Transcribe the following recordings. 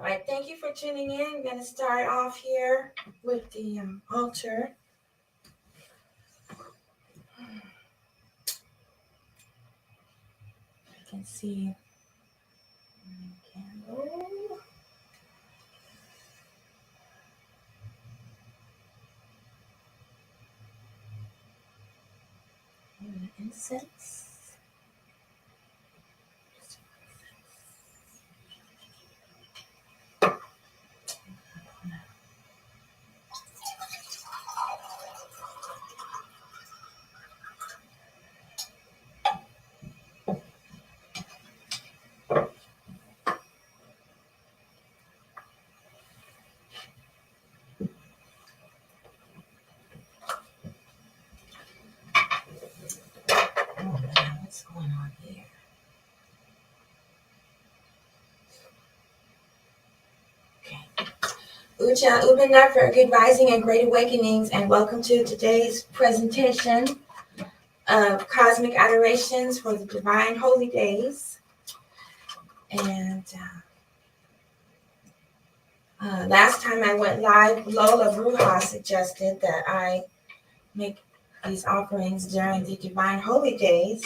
All right, thank you for tuning in. I'm going to start off here with the altar. You can see the candle. And the incense. Oh man, what's going on here? Okay. Ucha Ubina for good rising and great awakenings, and welcome to today's presentation of Cosmic Adorations for the Divine Holy Days. And last time I went live, Lola Bruja suggested that I make these offerings during the Divine Holy Days.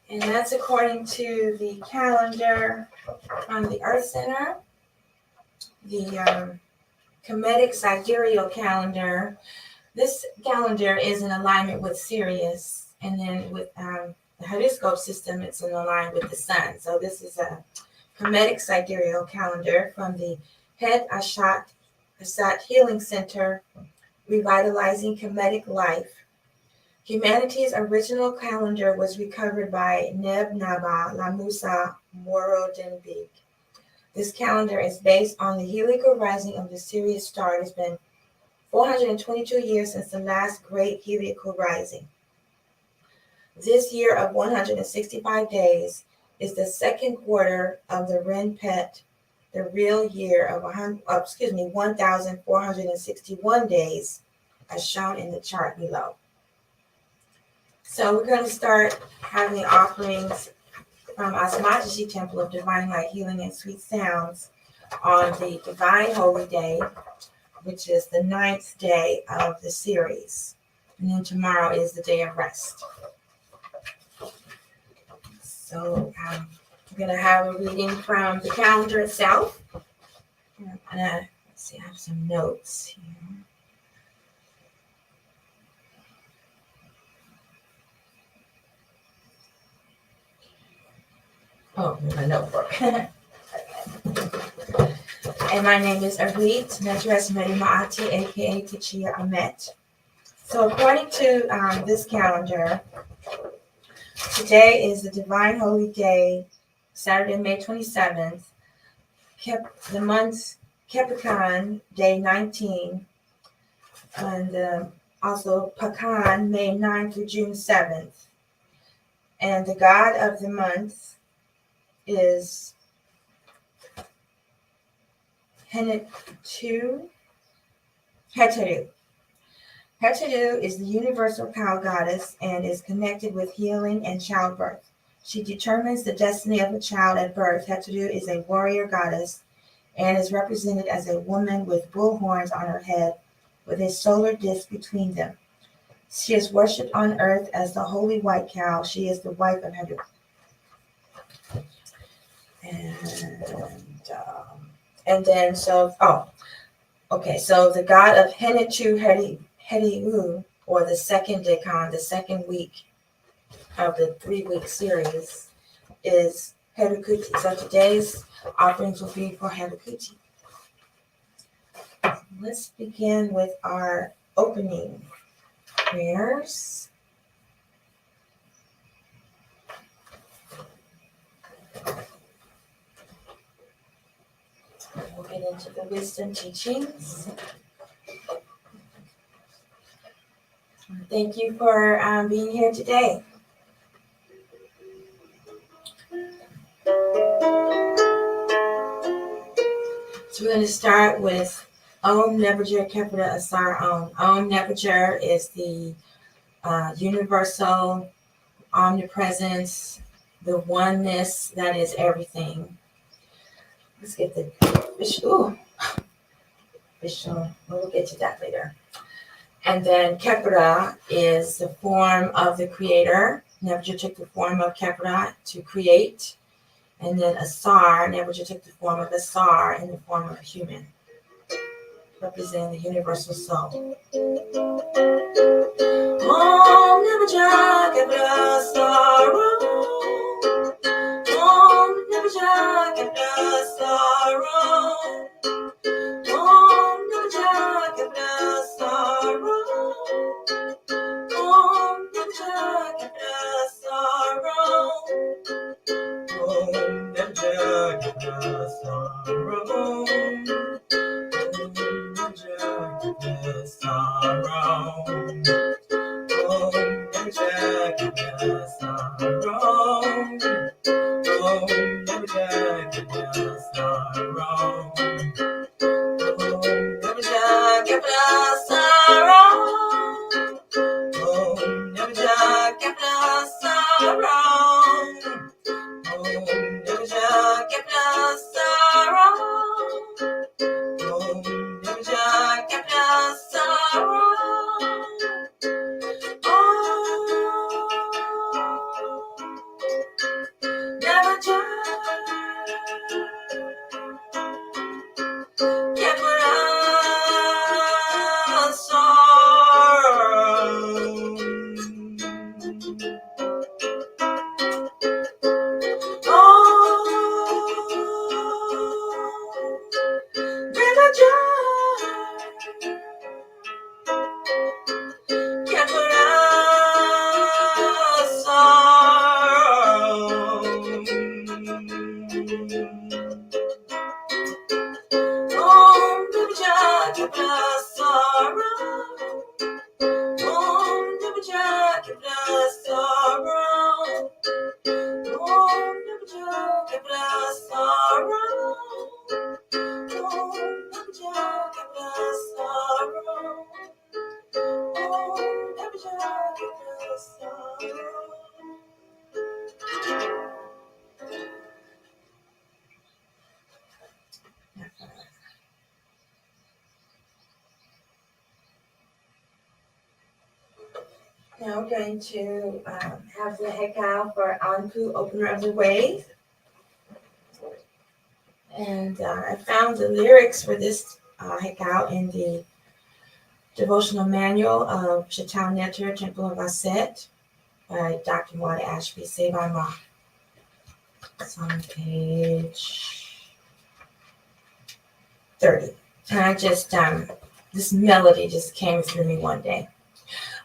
And that's according to the calendar from the Earth Center, the Kemetic sidereal calendar. This calendar is in alignment with Sirius, and then with the horoscope system, it's in alignment with the sun. So this is a Kemetic sidereal calendar from the Het Ashat Healing Center, Revitalizing Kemetic Life. Humanity's original calendar was recovered by Neb Naba Lamusa Morodenbig. This calendar is based on the heliacal rising of the Sirius star. It has been 422 years since the last great heliacal rising. This year of 165 days is the second quarter of the Ren Pet, the real year of 1,461 days, as shown in the chart below. So we're going to start having the offerings from Asmatashi Temple of Divine Light, Healing, and Sweet Sounds on the Divine Holy Day, which is the 9th day of the series. And then tomorrow is the day of rest. So we're going to have a reading from the calendar itself. And let's see, I have some notes here. Oh, my notebook. And my name is Arit Metres Medimaati, aka Tichia Amet. So according to this calendar, today is the Divine Holy Day, Saturday, May 27th. The month Capricorn, day 19. And also Pakan, May 9th through June 7th. And the god of the month is Henetu. Heteru. Heteru is the universal cow goddess and is connected with healing and childbirth. She determines the destiny of a child at birth. Heteru is a warrior goddess and is represented as a woman with bull horns on her head with a solar disk between them. She is worshipped on earth as the holy white cow. She is the wife of Heteru. And then, so the god of Henetu Heriu, or the second decan, the second week of the 3-week series, is HeruKuti. So today's offerings will be for HeruKuti. Let's begin with our opening prayers. We'll get into the wisdom teachings. Thank you for being here today. So we're going to start with Om Nebuchadnezzar Kepra Asar Om. Om Nebuchadnezzar is the universal omnipresence, the oneness that is everything. Let's get the official. We'll get to that later. And then Kepra is the form of the creator. Nebuchadnezzar took the form of Kepra to create. And then Asar, Nebuchadnezzar took the form of Asar in the form of a human, representing the universal soul. Om Nebuchadnezzar Kepra Asar. Om Nebuchadnezzar Kepra Asar. Om Nebuchadnezzar Kepra Asar. Om Nebuchadnezzar Kepra Asar. Om Nebuchadnezzar Kepra Asar. Now we're going to have the Hekau for Anpu, Opener of the Ways. And I found the lyrics for this Hekau in the devotional manual of Chatal Neter, Temple of Aset, by Dr. Wada Ashby, Saved by Ma. It's on page 30. And I just, this melody just came through me one day.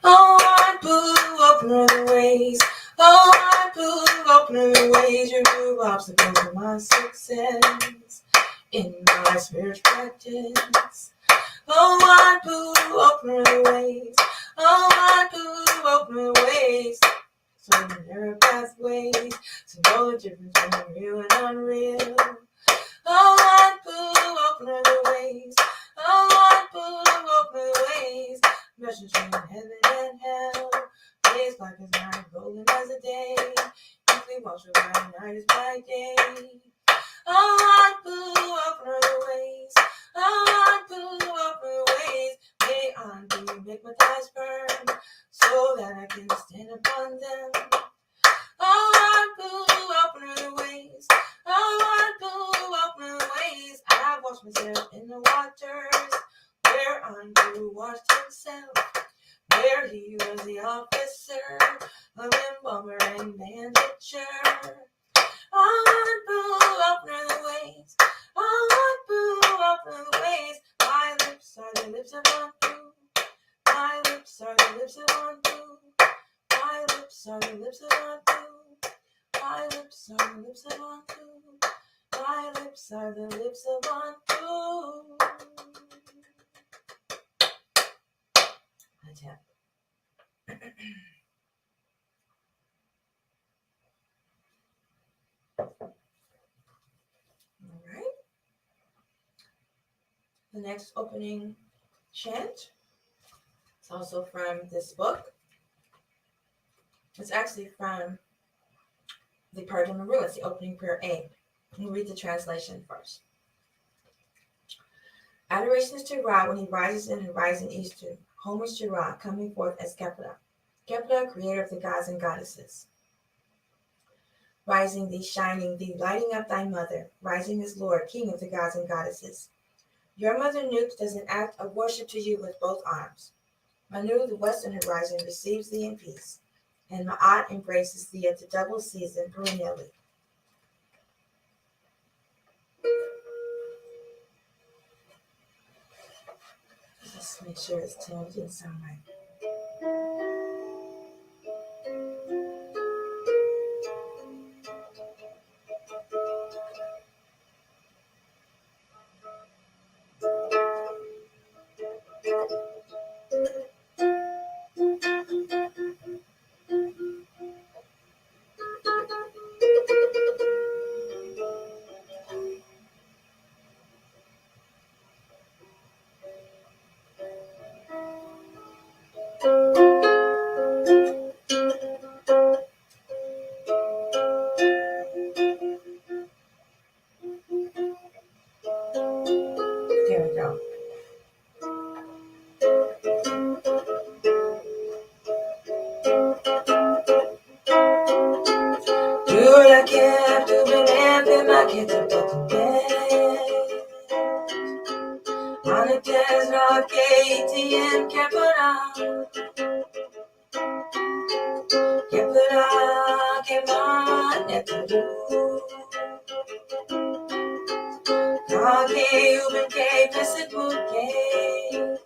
Oh, Anpu, opener of the ways. Oh, Anpu, opener of the ways. Remove obstacles to my success in my spiritual practice. Oh, Anpu, opener of the ways. Oh, Anpu, opener of the ways. So the narrow pathways to know the difference between real and unreal. Oh, Anpu, opener of the ways. Oh, Anpu, opener of the ways. Measures between heaven and hell. Days black as night, golden as a day. Weekly watch over night is my day. Oh, Anpu, opener of the ways. Oh, Anpu, opener of the ways. May Anpu make my thighs burn, so that I can stand upon them. Oh, Anpu, opener of the ways. Oh, Anpu, opener of the ways. I wash myself in the waters where Anpu washed himself, where he was the officer of embalmer and bandager. Oh, Anpu, opener of the ways. Oh, Anpu, opener of the ways. My lips are the lips of Anpu. My lips are the lips of Anpu. My lips are the lips of Anpu. My lips are the lips of Anpu. My lips are the lips of Anpu. I tap. All right. The next opening chant is also from this book. It's actually from the Pardon Maru. It's the opening prayer A. We'll read the translation first. Adoration is to Ra when he rises in the horizon eastern. Homage to Ra, coming forth as Kepler. Kepler, creator of the gods and goddesses. Rising thee, shining thee, lighting up thy mother. Rising is Lord, king of the gods and goddesses. Your mother Nut does an act of worship to you with both arms. Manu, the western horizon, receives thee in peace, and Ma'at embraces thee at the double season perennially. Just make sure it's tuned in sound right. There we go. Jura kept to be napping my kid to put to bed. On a Tesla KTM Capora. Capora came on at the roof. Kage Uben K Visit Bouquet.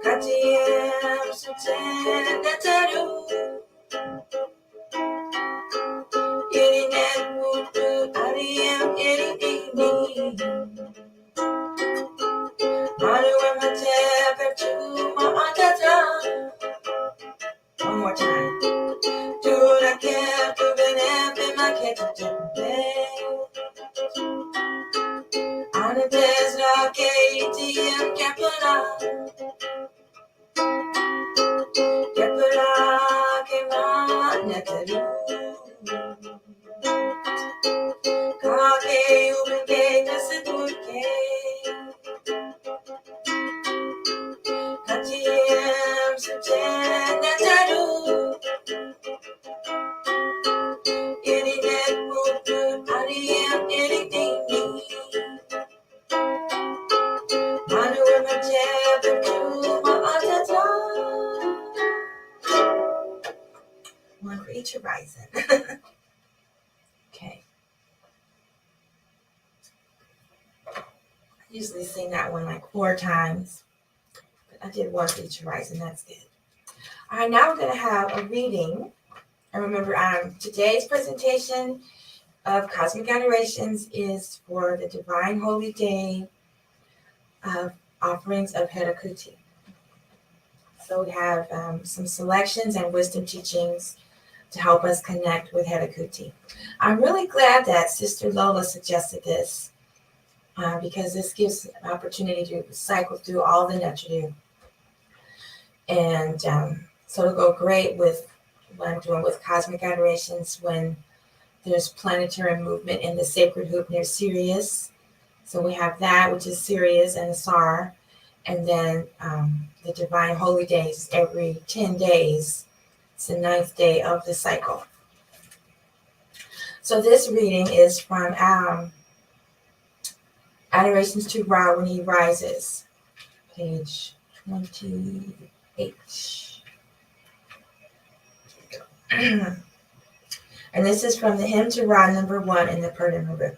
KTM Sutan Nataru. Irinet Mutu Ariam Irini. Maru Emate to my Antata. One more time. Do I care to be napping my kid to bed? On a Tesla KTM Capella. Capella came on at the roof. Kage Uben K Visit Bouquet. KTM Sutan Nataru. Irinet Mutu Ariam Irini. Manu Emate to my Antata. One for each horizon. Okay. I usually sing that one like 4 times. But I did one for each horizon. That's good. All right, now we're going to have a reading. And remember, today's presentation of Cosmic Adorations is for the Divine Holy Day of Offerings of HeruKuti. So we have some selections and wisdom teachings to help us connect with HeruKuti. I'm really glad that Sister Lola suggested this because this gives an opportunity to cycle through all the Netridu. And so it'll go great with what I'm doing with Cosmic Adorations when there's planetary movement in the sacred hoop near Sirius. So we have that, which is Sirius and Asar. And then the Divine Holy Days every 10 days. It's the 9th day of the cycle. So this reading is from Adorations to Ra when he rises, page 28. And this is from the Hymn to Ra number 1 in the Purdon Haruk.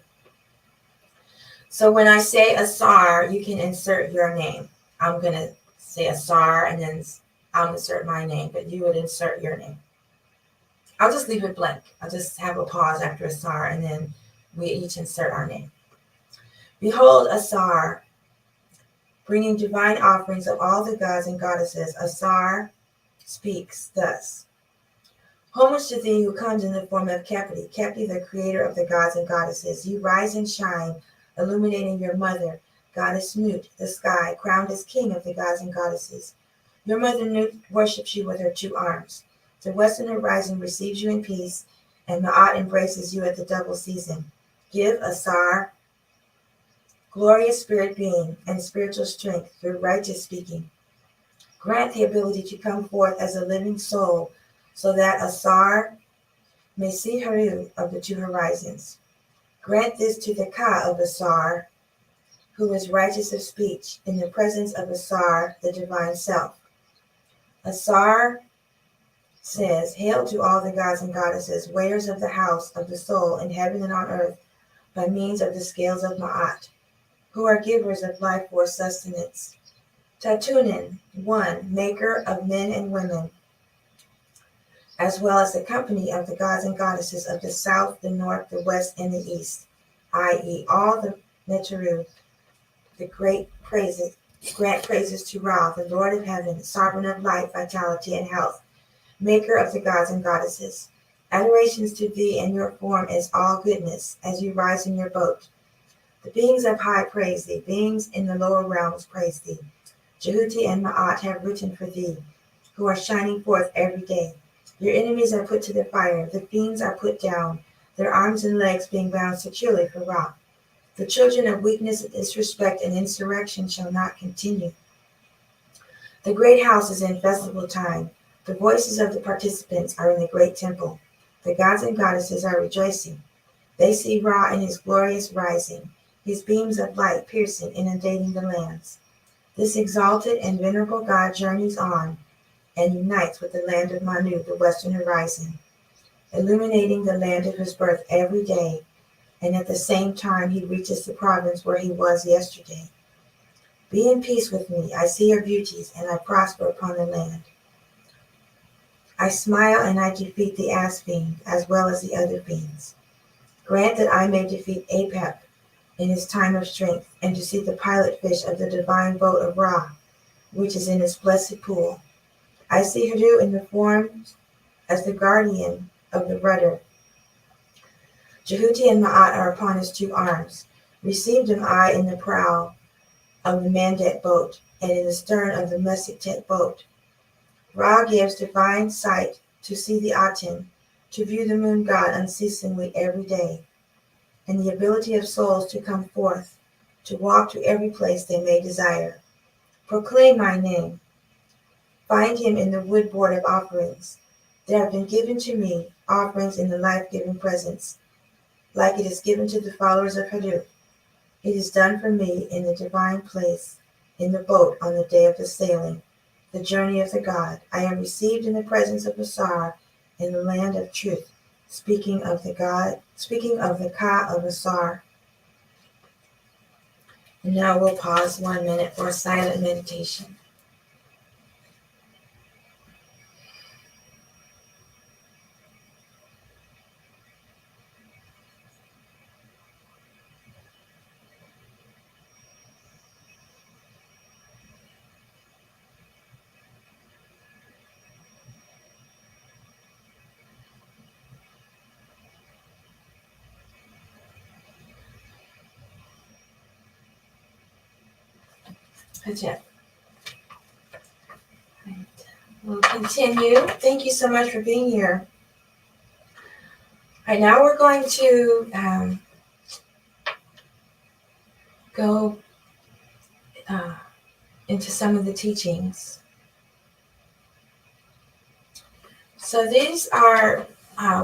So when I say Asar, you can insert your name. I'm going to say Asar and then I'll insert my name, but you would insert your name. I'll just leave it blank. I'll just have a pause after Asar and then we each insert our name. Behold Asar, bringing divine offerings of all the gods and goddesses. Asar speaks thus. Homage to thee who comes in the form of Kepri, Kepri the creator of the gods and goddesses. You rise and shine, illuminating your mother, goddess Nut, the sky, crowned as king of the gods and goddesses. Your mother Nut worships you with her 2 arms. The western horizon receives you in peace, and Ma'at embraces you at the double season. Give Asar glorious spirit being, and spiritual strength through righteous speaking. Grant the ability to come forth as a living soul so that Asar may see Heru of the two horizons. Grant this to the Ka of Asar, who is righteous of speech, in the presence of Asar, the divine self. Asar says, "Hail to all the gods and goddesses, weighers of the house of the soul in heaven and on earth, by means of the scales of Ma'at, who are givers of life for sustenance. Tatunin, one, maker of men and women, as well as the company of the gods and goddesses of the south, the north, the west, and the east, i.e., all the Neteru, the great praises, grant praises to Ra, the Lord of heaven, sovereign of life, vitality, and health, maker of the gods and goddesses. Adorations to thee and your form is all goodness, as you rise in your boat. The beings of high praise thee, beings in the lower realms praise thee. HeruKuti and Ma'at have written for thee, who are shining forth every day. Your enemies are put to the fire, the fiends are put down, their arms and legs being bound securely for Ra. The children of weakness, disrespect, and insurrection shall not continue. The great house is in festival time. The voices of the participants are in the great temple. The gods and goddesses are rejoicing. They see Ra in his glorious rising, his beams of light piercing, inundating the lands. This exalted and venerable God journeys on and unites with the land of Manu, the western horizon, illuminating the land of his birth every day, and at the same time he reaches the province where he was yesterday. Be in peace with me. I see your beauties, and I prosper upon the land. I smile and I defeat the ass fiend, as well as the other fiends. Grant that I may defeat Apep in his time of strength, and to see the pilot fish of the divine boat of Ra, which is in his blessed pool. I see Heru in the form as the guardian of the rudder. HeruKuti and Ma'at are upon his two arms. Received am I in the prow of the Mandet boat, and in the stern of the Mesiktet boat. Ra gives divine sight to see the Aten, to view the moon god unceasingly every day, and the ability of souls to come forth, to walk to every place they may desire. Proclaim my name. Find him in the wood board of offerings. There have been given to me offerings in the life-giving presence, like it is given to the followers of Heru. It is done for me in the divine place, in the boat on the day of the sailing, the journey of the god. I am received in the presence of Asar in the land of truth, speaking of the Ka of Asar. And now we'll pause 1 minute for a silent meditation. Ajay. We'll continue. Thank you so much for being here. All right, now we're going to go into some of the teachings. So these are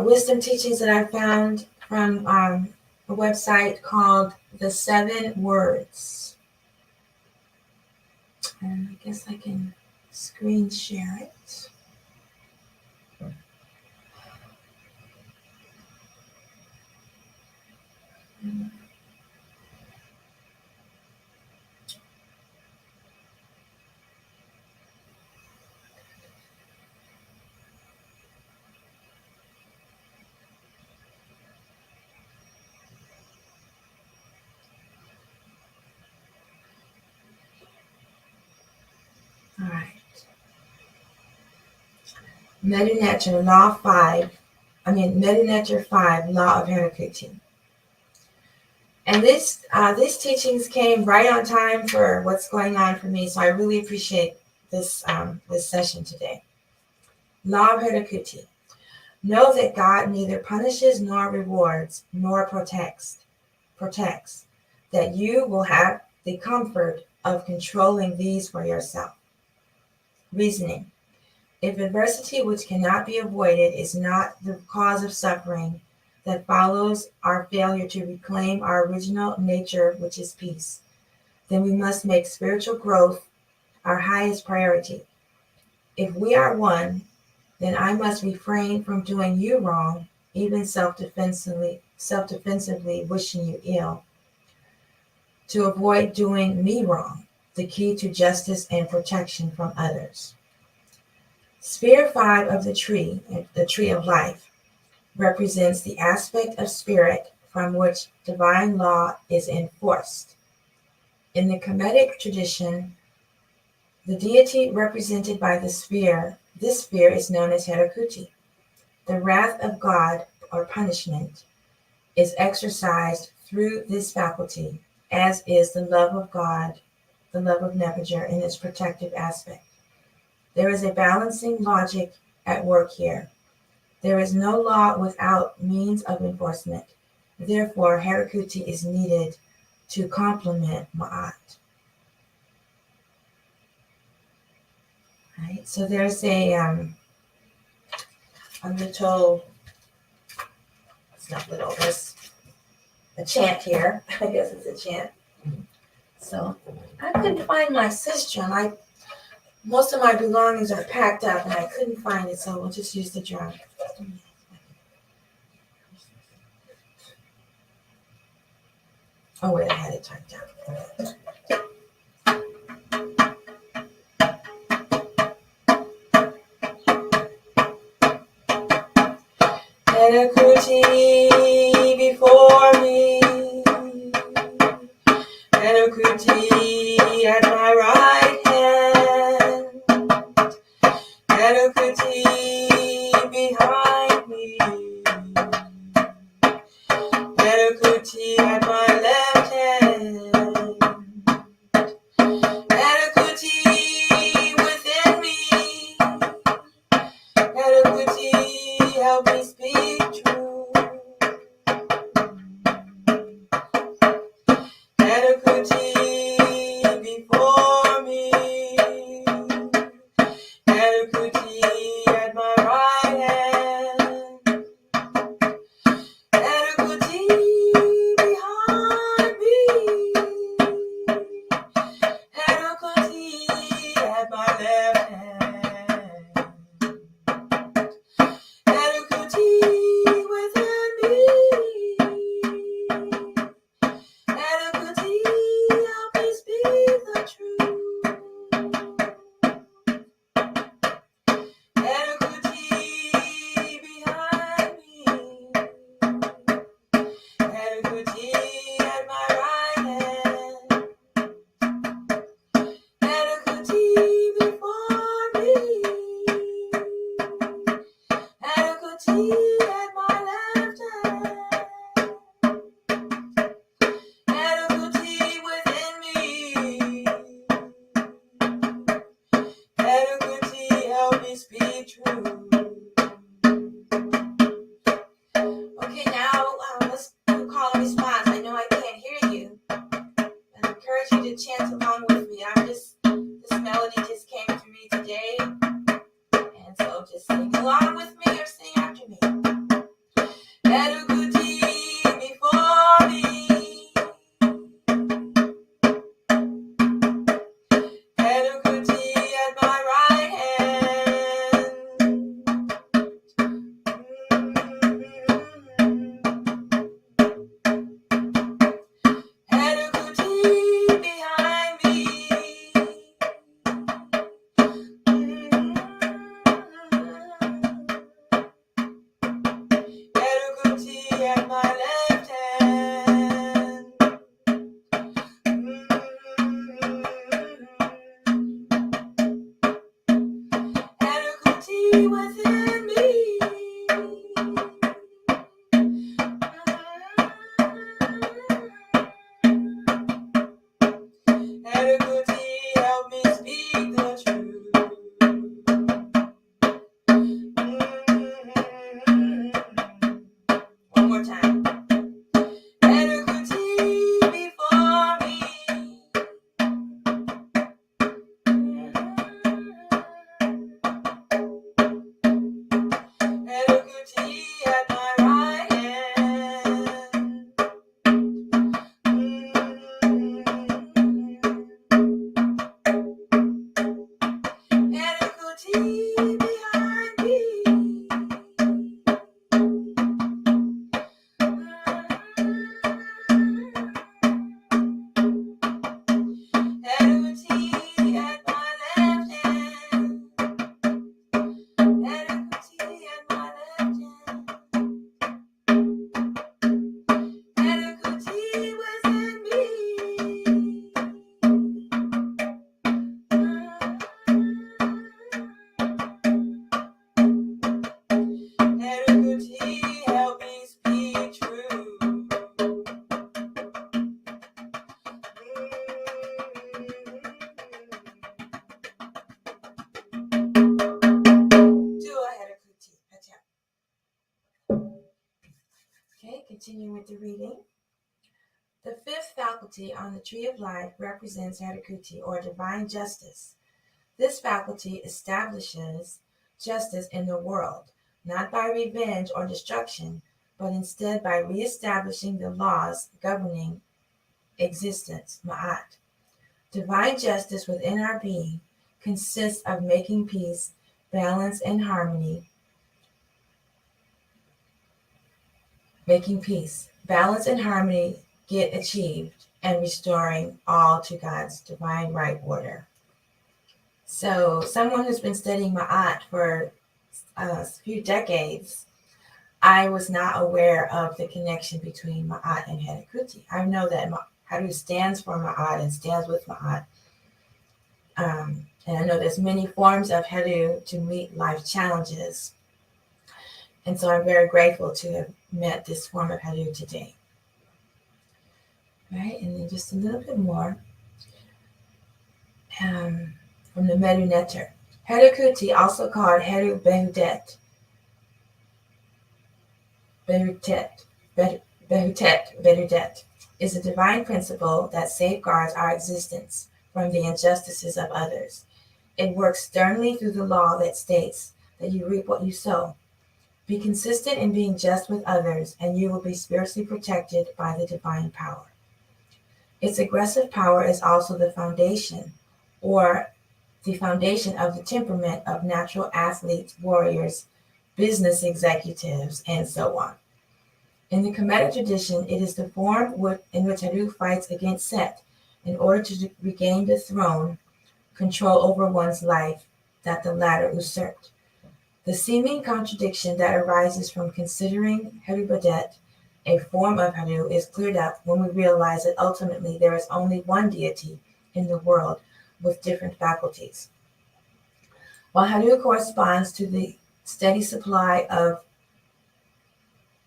wisdom teachings that I found from a website called The 7 Words. And I guess I can screen share it. All right. Meta-Nature Law 5, Meta-Nature 5, Law of HeruKuti. And these teachings came right on time for what's going on for me, so I really appreciate this session today. Law of HeruKuti. Know that God neither punishes nor rewards nor protects. that you will have the comfort of controlling these for yourself. Reasoning. If adversity which cannot be avoided is not the cause of suffering that follows our failure to reclaim our original nature, which is peace, then we must make spiritual growth our highest priority. If we are one, then I must refrain from doing you wrong, even self-defensively wishing you ill, to avoid doing me wrong, the key to justice and protection from others. Sphere 5 of the tree of life, represents the aspect of spirit from which divine law is enforced. In the Kemetic tradition, the deity represented by this sphere is known as HeruKuti. The wrath of God, or punishment, is exercised through this faculty, as is the love of God, the love of Nebuchadnezzar in its protective aspect. There is a balancing logic at work here. There is no law without means of enforcement. Therefore, HeruKuti is needed to complement Ma'at. Right? So there's a little, it's not little, there's a chant here. I guess it's a chant. So I couldn't find my sister, and most of my belongings are packed up, and I couldn't find it, so we'll just use the drum. Oh wait, I had it typed out. HeruKuti before me, HeruKuti at my right hand, HeruKuti behind me, HeruKuti at my left hand, HeruKuti within me, HeruKuti help me speak true, HeruKuti before me, HeruKuti at my right hand, HeruKuti behind me, HeruKuti at my left hand, HeruKuti HeruKuti at my right hand. HeruKuti behind me. HeruKuti at my left hand. HeruKuti at my left hand. HeruKuti within me. HeruKuti help me speak true. Do a HeruKuti. Okay, continue with the reading. The fifth faculty on the tree of life represents HeruKuti, or divine justice. This faculty establishes justice in the world, not by revenge or destruction, but instead by reestablishing the laws governing existence, Ma'at. Divine justice within our being consists of making peace, balance, and harmony. Making peace, balance, and harmony get achieved, and restoring all to God's divine right order. So, someone who's been studying Ma'at for a few decades, I was not aware of the connection between Ma'at and HeruKuti. I know that Heru stands for Ma'at and stands with Ma'at. And I know there's many forms of Heru to meet life challenges. And so I'm very grateful to have met this form of Heru today. Right, and then just a little bit more from the Medu Netter. HeruKuti, also called Heru Behutet, is a divine principle that safeguards our existence from the injustices of others. It works sternly through the law that states that you reap what you sow. Be consistent in being just with others, and you will be spiritually protected by the divine power. Its aggressive power is also the foundation of the temperament of natural athletes, warriors, business executives, and so on. In the Kemetic tradition, it is the form in which Heru fights against Set in order to regain the throne, control over one's life that the latter usurped. The seeming contradiction that arises from considering Heru Badet a form of Heru is cleared up when we realize that ultimately there is only one deity in the world with different faculties. While Heru corresponds to the steady supply of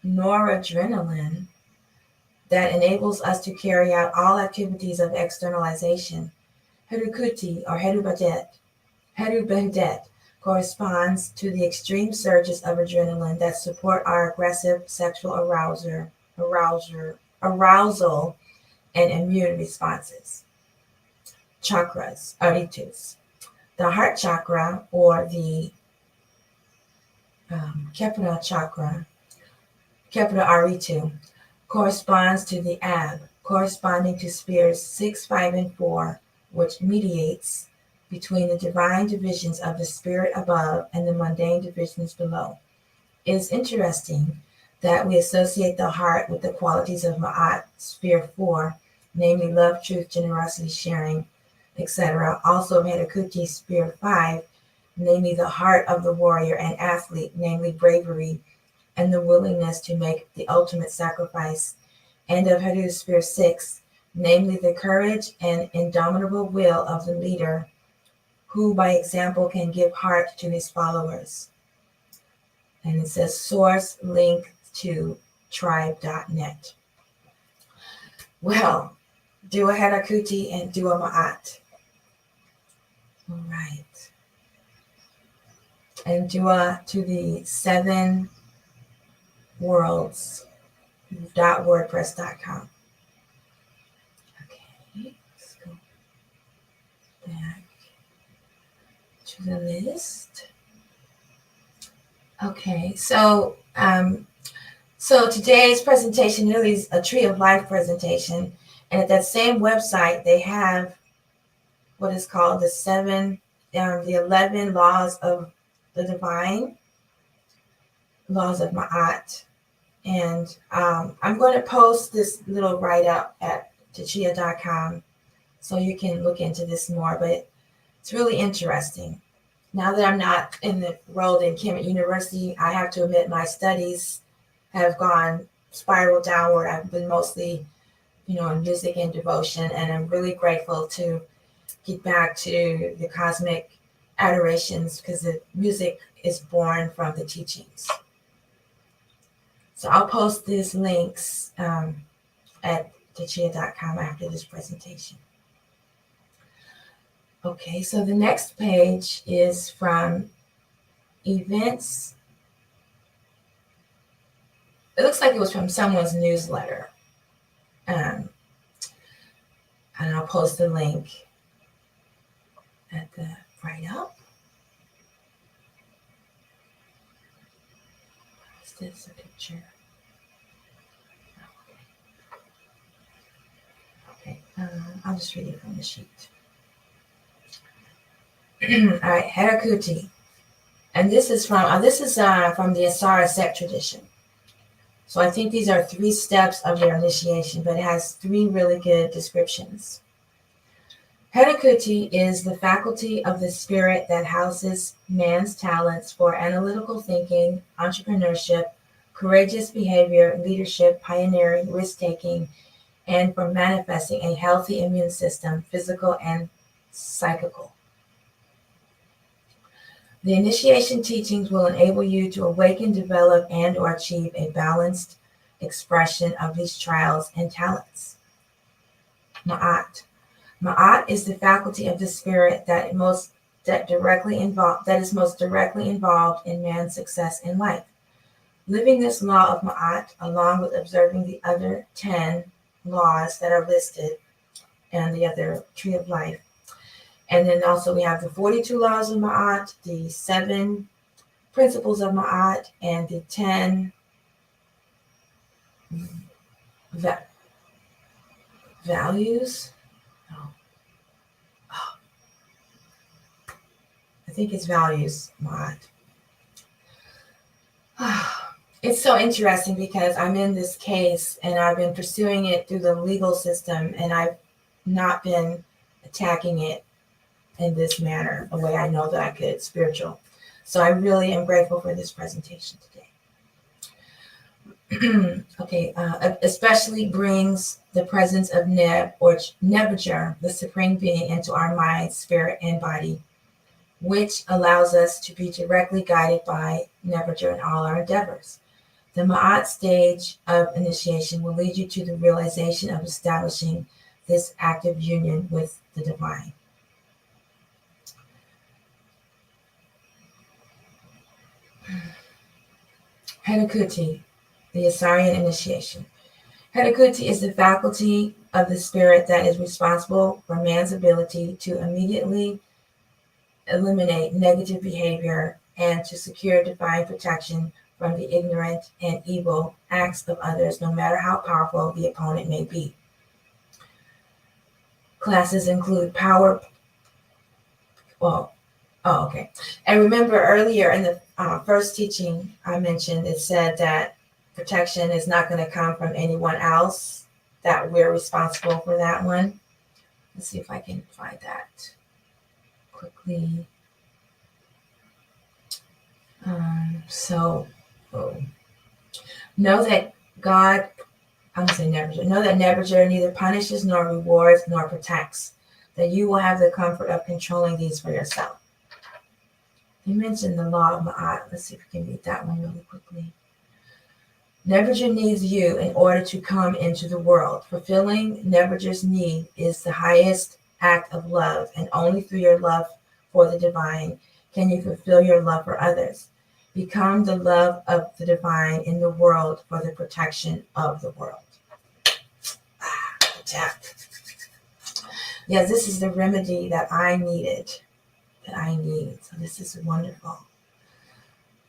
noradrenaline that enables us to carry out all activities of externalization, HeruKuti, or Heru Behudet, corresponds to the extreme surges of adrenaline that support our aggressive sexual arousal and immune responses. Chakras, aritus. The heart chakra, or the Kepra chakra, Kepra aritu, corresponds to the ab, corresponding to spheres 6, 5, and 4, which mediates between the divine divisions of the spirit above and the mundane divisions below. It is interesting that we associate the heart with the qualities of Ma'at, sphere 4, namely love, truth, generosity, sharing, etc. Also HeruKuti, sphere 5, namely the heart of the warrior and athlete, namely bravery and the willingness to make the ultimate sacrifice, and of Heru, sphere 6, namely the courage and indomitable will of the leader, who by example can give heart to his followers. And it says source link to tribe.net. Well, do a HeruKuti and do a Ma'at. All right. And dua to the 7 worlds.wordpress.com. Okay, let's go back to the list. Okay, so today's presentation really is a Tree of Life presentation, and at that same website they have what is called the 11 laws of the divine, laws of Ma'at. And I'm going to post this little write-up at tachia.com so you can look into this more, but it's really interesting. Now that I'm not enrolled in Kemet University, I have to admit my studies have gone spiral downward. I've been mostly, in music and devotion, and I'm really grateful to get back to the cosmic adorations because the music is born from the teachings. So I'll post these links at thechia.com after this presentation. Okay, so the next page is from events. It looks like it was from someone's newsletter. And I'll post the link at the write-up. Is this a picture? Okay, I'll just read it from the sheet. All right, HeruKuti. And this is from the Asara sect tradition. So I think these are 3 steps of their initiation, but it has 3 really good descriptions. HeruKuti is the faculty of the spirit that houses man's talents for analytical thinking, entrepreneurship, courageous behavior, leadership, pioneering, risk-taking, and for manifesting a healthy immune system, physical and psychical. The initiation teachings will enable you to awaken, develop, and or achieve a balanced expression of these trials and talents. Ma'at. Ma'at is the faculty of the spirit that is most directly involved in man's success in life. Living this law of Ma'at, along with observing the other 10 laws that are listed and the other Tree of Life. And then also we have the 42 laws of Ma'at, the 7 principles of Ma'at, and the 10 values. I think it's values, Ma'at. It's so interesting because I'm in this case and I've been pursuing it through the legal system, and I've not been attacking it in this manner, a way I know that I could, spiritual. So I really am grateful for this presentation today. Okay, especially brings the presence of Neb or Nebuchadnezzar, the supreme being, into our mind, spirit, and body, which allows us to be directly guided by Nebuchadnezzar in all our endeavors. The Ma'at stage of initiation will lead you to the realization of establishing this active union with the divine. HeruKuti, the Asarian initiation. HeruKuti is the faculty of the spirit that is responsible for man's ability to immediately eliminate negative behavior and to secure divine protection from the ignorant and evil acts of others, no matter how powerful the opponent may be. Classes include okay. And remember earlier in the first teaching I mentioned, it said that protection is not going to come from anyone else, that we're responsible for that one. Let's see if I can find that quickly. Know that God, know that Nebuchadnezzar neither punishes nor rewards nor protects, that you will have the comfort of controlling these for yourself. You mentioned the law of Ma'at. Let's see if we can read that one really quickly. Nebuchadnezzar needs you in order to come into the world. Fulfilling Nebuchadnezzar's need is the highest act of love, and only through your love for the divine can you fulfill your love for others. Become the love of the divine in the world for the protection of the world. Attack. Yes, this is the remedy that I needed. So this is wonderful.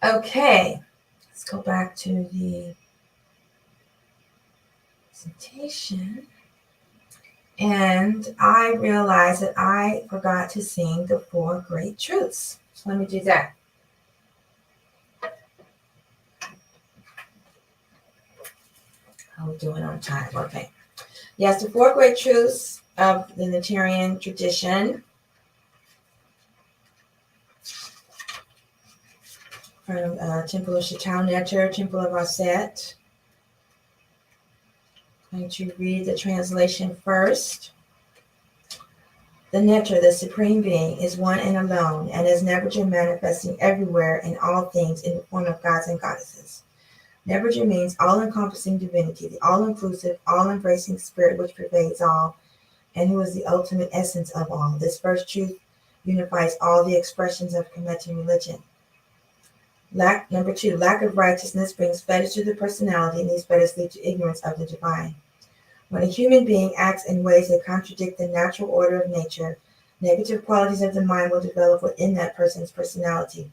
Okay, let's go back to the presentation. And I realized that I forgot to sing the 4 great truths. So let me do that. How are we doing on time? Okay. Yes, the 4 great truths of the Unitarian tradition from Temple of Chautau Neter, Temple of Aset. I'm going to read the translation first. The Neter, the Supreme Being, is one and alone, and is never manifesting everywhere in all things in the form of gods and goddesses. Never means all-encompassing divinity, the all-inclusive, all-embracing spirit which pervades all, and who is the ultimate essence of all. This first truth unifies all the expressions of Kemetic religion. Number 2, lack of righteousness brings fetters to the personality, and these fetters lead to ignorance of the divine. When a human being acts in ways that contradict the natural order of nature, negative qualities of the mind will develop within that person's personality.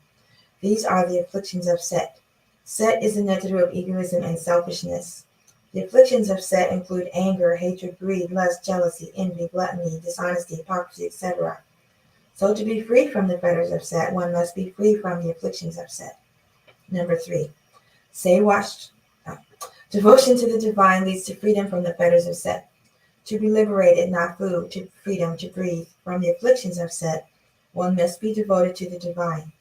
These are the afflictions of Set. Set is the nectar of egoism and selfishness. The afflictions of Set include anger, hatred, greed, lust, jealousy, envy, gluttony, dishonesty, hypocrisy, etc. So to be free from the fetters of Set, one must be free from the afflictions of Set. Number 3, devotion to the divine leads to freedom from the fetters of Set. To be liberated, not food, to freedom to breathe from the afflictions of Set, one must be devoted to the divine.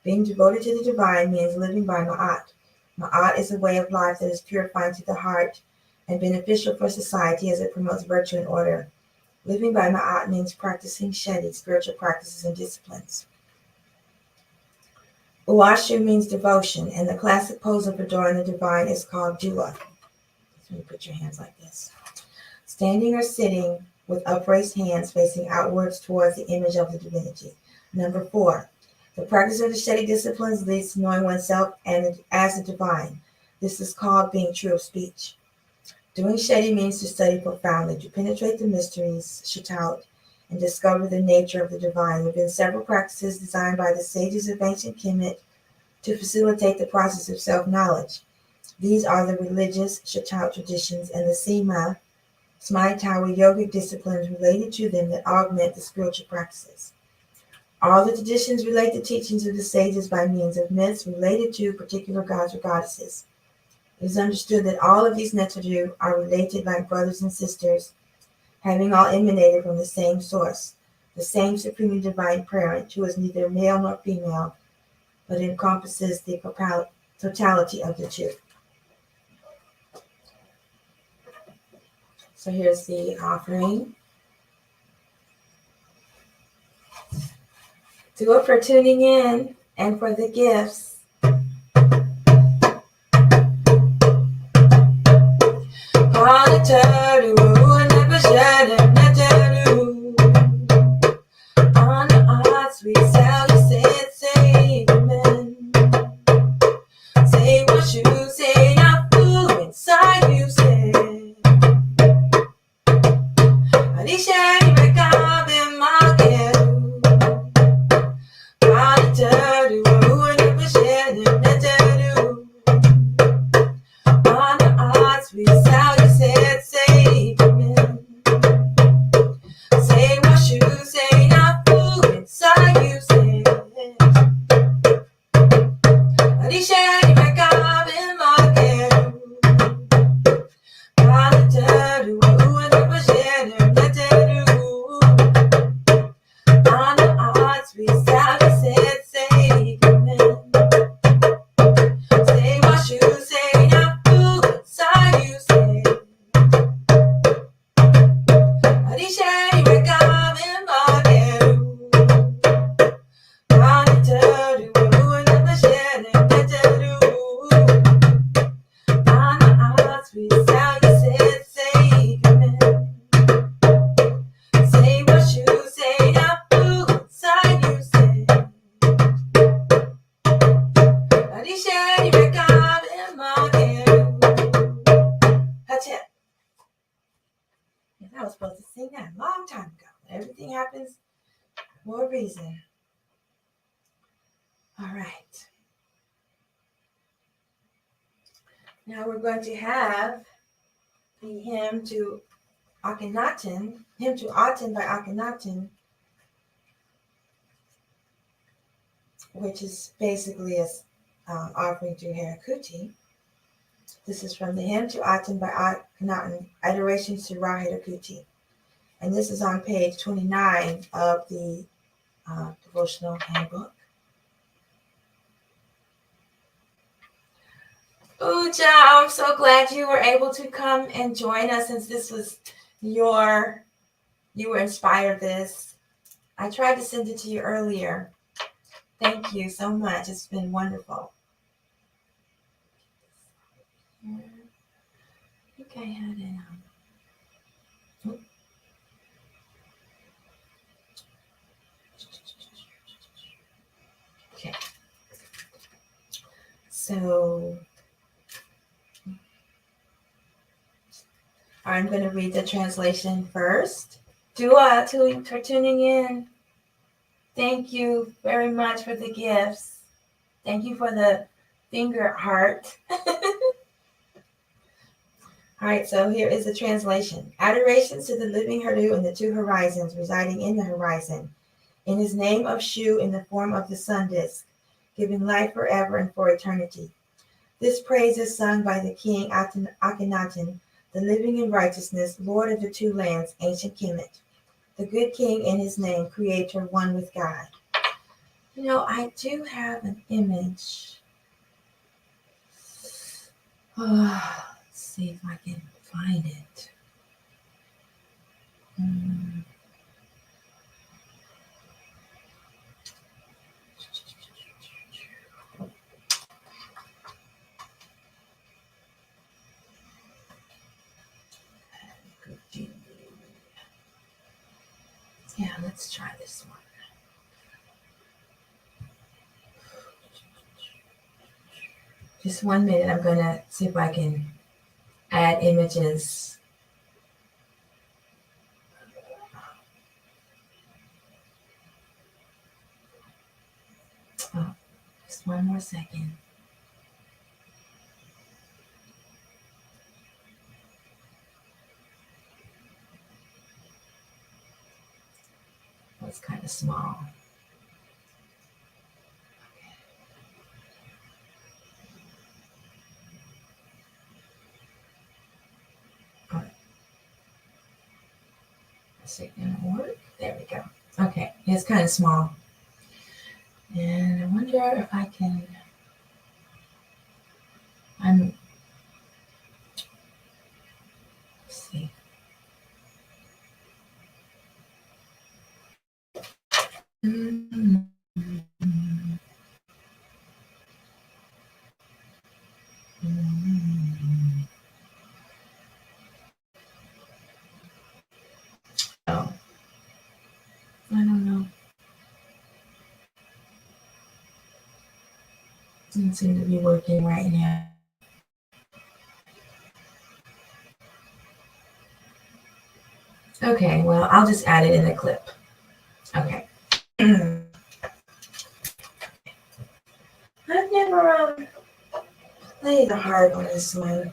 Being devoted to the divine means living by Ma'at. Ma'at is a way of life that is purifying to the heart and beneficial for society as it promotes virtue and order. Living by Ma'at means practicing Shedi, spiritual practices and disciplines. Uashu means devotion, and the classic pose of adoring the divine is called Dua. So you put your hands like this. Standing or sitting with upraised hands facing outwards towards the image of the divinity. Number 4, the practice of the Shedi disciplines leads to knowing oneself and as the divine. This is called being true of speech. Doing Shedi means to study profoundly, to penetrate the mysteries, Shatout, and discover the nature of the divine. There have been several practices designed by the sages of ancient Kemet to facilitate the process of self-knowledge. These are the religious Shatout traditions and the Sima, Smaitawi yogic disciplines related to them that augment the spiritual practices. All the traditions relate the teachings of the sages by means of myths related to particular gods or goddesses. It is understood that all of these Neteru are related like brothers and sisters, having all emanated from the same source, the same supremely divine parent, who is neither male nor female, but encompasses the totality of the two. So here's the offering. Do it for tuning in and for the gifts. We sell you said, say amen. Say what you say, not fool inside you say. Alicia, you make up in my ghetto. Got a do, and never share them, do. On the odds, we sell you said, say amen. Say what you say, not fool inside you say. I was supposed to sing that a long time ago. Everything happens for a reason. All right. Now we're going to have the hymn to Akhenaten, hymn to Aten by Akhenaten, which is basically a offering to HeruKuti. This is from the hymn to Aten by Akhenaten, Adoration to HeruKuti. And this is on page 29 of the devotional handbook. Uja, I'm so glad you were able to come and join us, since this was you were inspired this. I tried to send it to you earlier. Thank you so much. It's been wonderful. I think I had it. Okay. So I'm going to read the translation first. Dua for tuning in. Thank you very much for the gifts. Thank you for the finger heart. All right, so here is the translation. Adorations to the living Heru in the two horizons, residing in the horizon. In his name of Shu in the form of the sun disk, giving life forever and for eternity. This praise is sung by the king Akhenaten, the living in righteousness, Lord of the two lands, ancient Kemet. The good king in his name, creator, one with God. You know, I do have an image. Let's see if I can find it. Yeah, let's try this one. Just 1 minute. I'm going to see if I can add images. Oh, just 1 more second. Oh, it's kind of small. Is it going to work? There we go. Okay, it's kind of small. And I wonder if I can, let's see. Oh, I don't know. Doesn't seem to be working right now. Okay, well, I'll just add it in the clip. Okay. I've never played the harp on this one.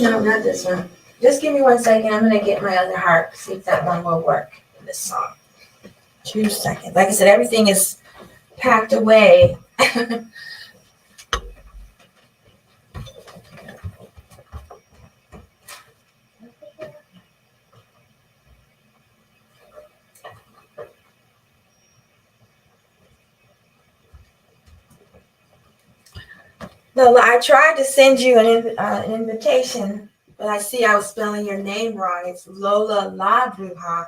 No, not this one. Just give me 1 second. I'm going to get my other harp, see if that one will work in this song. 2 seconds. Like I said, everything is packed away. No, I tried to send you an invitation, but I see I was spelling your name wrong. It's Lola La Bruja.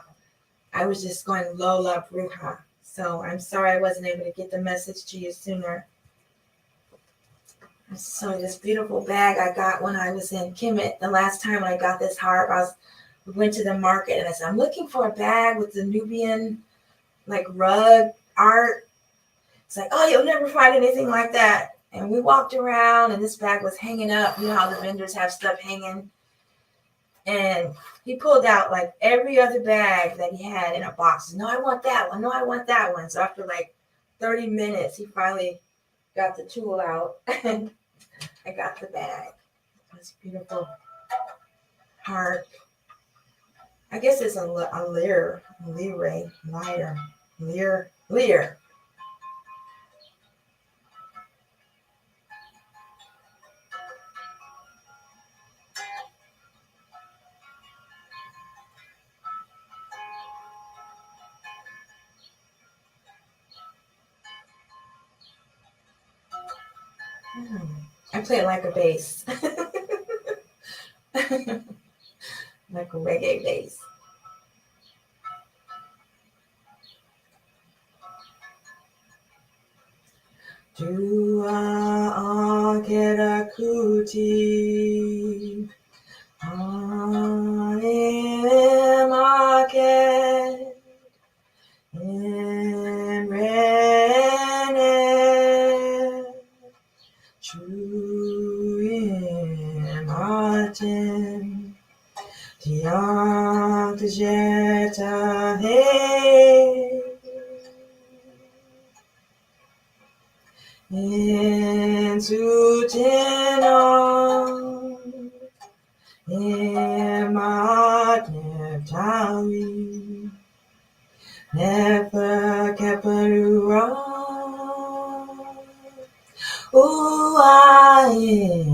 I was just going Lola Bruja. So I'm sorry I wasn't able to get the message to you sooner. So this beautiful bag I got when I was in Kemet. The last time I got this harp, we went to the market and I said, I'm looking for a bag with the Nubian like rug art. It's like, oh, you'll never find anything like that. And we walked around and this bag was hanging up. You know how the vendors have stuff hanging? And he pulled out like every other bag that he had in a box. No, I want that one. No, I want that one. So after like 30 minutes, he finally got the tool out and I got the bag. It's beautiful heart. I guess it's a lyre. I play it like a bass. Like a reggae bass. Dua HeruKuti, Aemake, Emrene, Chuimaten, Diakjeta he. Insutenon, emat neptawi, nefer keperua, uaim,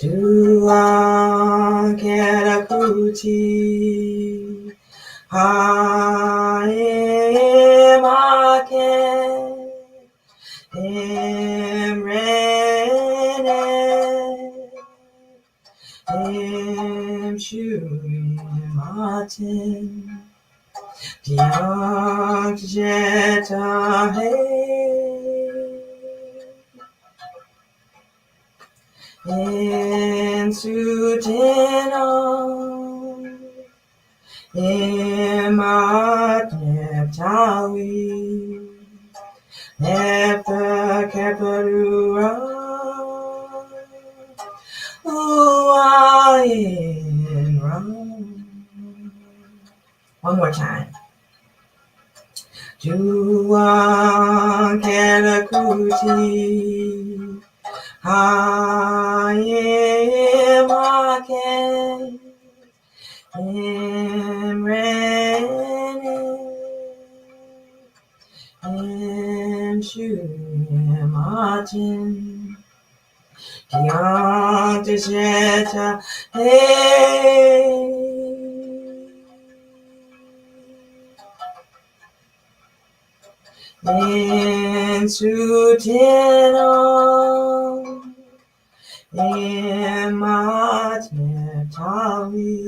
dua HeruKuti, Aemake, Emrene, Emshuimaten, Diakjeta he, Insutenon, emat neptawi, nefer keperua, uain ram. One more time. Dua HeruKuti, Aemake, Emrene, Emshuimaten, Diakjeta he. Insutenon, emat neptawi,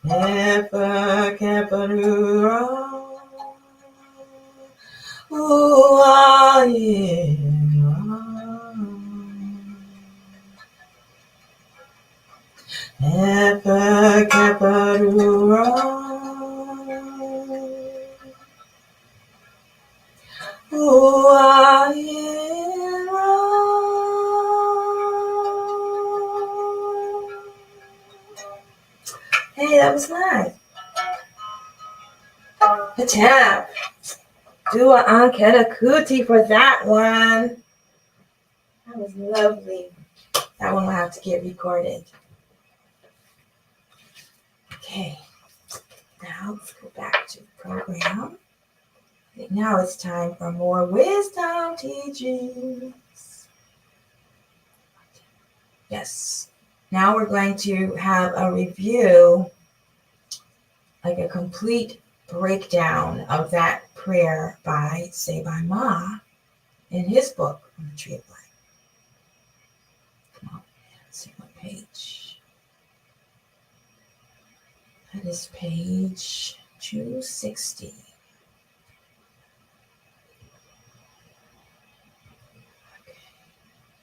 nefer keperua, uain ram, nefer keperua, uain ram. Hey, that was nice. A tap. Dua HeruKuti for that one. That was lovely. That one will have to get recorded. Okay. Now let's go back to the program. Now it's time for more wisdom teachings. Yes. Now we're going to have a review, like a complete breakdown of that prayer by Sebai Ma in his book on the Tree of Life. Come on, let's see what page. That is page 260. Okay.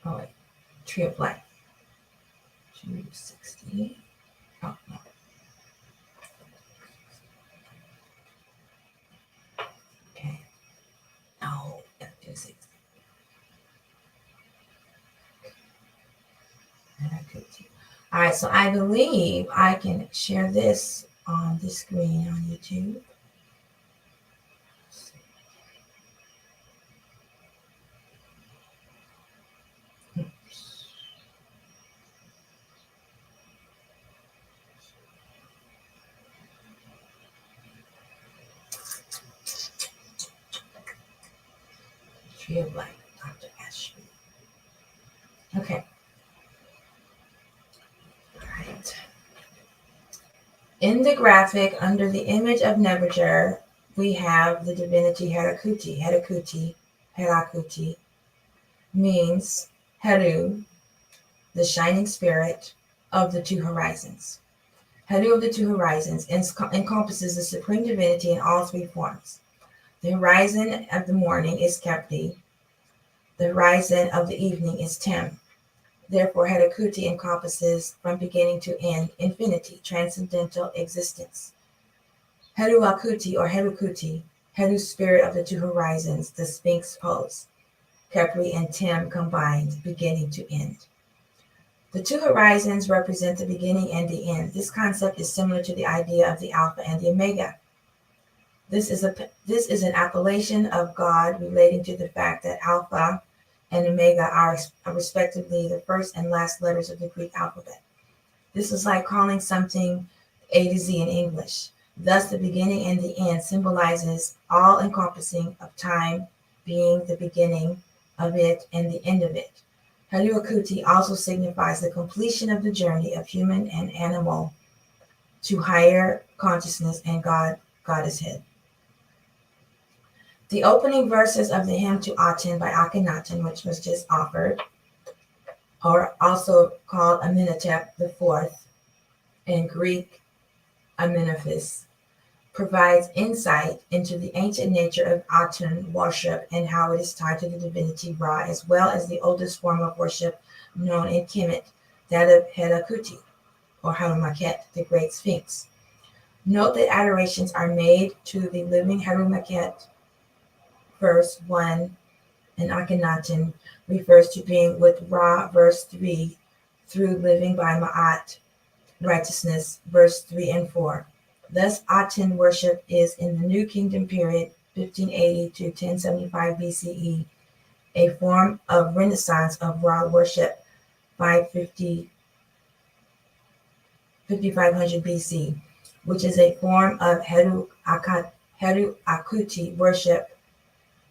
Oh wait, Tree of Life. 260. Oh, no. Okay. No, F26. HeruKuti. All right, so I believe I can share this on the screen on YouTube. Oops. Tree of Life, Dr. Ashby. Okay. All right. In the graphic, under the image of Nebuchadnezzar, we have the divinity HeruKuti. HeruKuti means Heru, the shining spirit of the two horizons. Heru of the two horizons encompasses the supreme divinity in all three forms. The horizon of the morning is Kepri. The horizon of the evening is Tem. Therefore, HeruKuti encompasses from beginning to end infinity, transcendental existence. HeruKuti or HeruKuti, Heru spirit of the two horizons, the Sphinx pose. Kepri and Tem combined, beginning to end. The two horizons represent the beginning and the end. This concept is similar to the idea of the Alpha and the Omega. This is an appellation of God relating to the fact that Alpha and Omega are respectively the first and last letters of the Greek alphabet. This is like calling something A to Z in English. Thus, the beginning and the end symbolizes all encompassing of time being the beginning of it and the end of it. HeruKuti also signifies the completion of the journey of human and animal to higher consciousness and Goddesshead. The opening verses of the hymn to Aten by Akhenaten, which was just offered, or also called Amenhotep IV in Greek Amenophis, provides insight into the ancient nature of Aten worship and how it is tied to the divinity Ra, as well as the oldest form of worship known in Kemet, that of HeruKuti, or Harumaket, the Great Sphinx. Note that adorations are made to the living Harumaket. Verse 1 in Akhenaten refers to being with Ra, verse 3, through living by Ma'at, righteousness, verse 3 and 4. Thus, Aten worship is in the New Kingdom period, 1580 to 1075 BCE, a form of Renaissance of Ra worship, 5500 BC, which is a form of HeruKuti worship.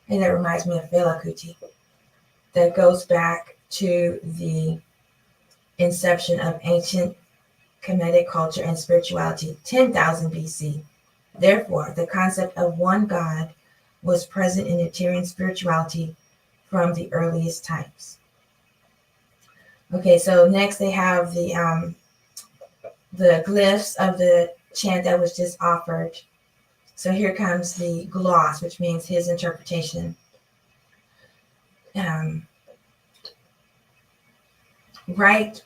And that reminds me of HeruKuti. That goes back to the inception of ancient Kemetic culture and spirituality, 10,000 BC. Therefore, the concept of one God was present in Assyrian spirituality from the earliest times. Okay, so next they have the glyphs of the chant that was just offered. So here comes the gloss, which means his interpretation. Right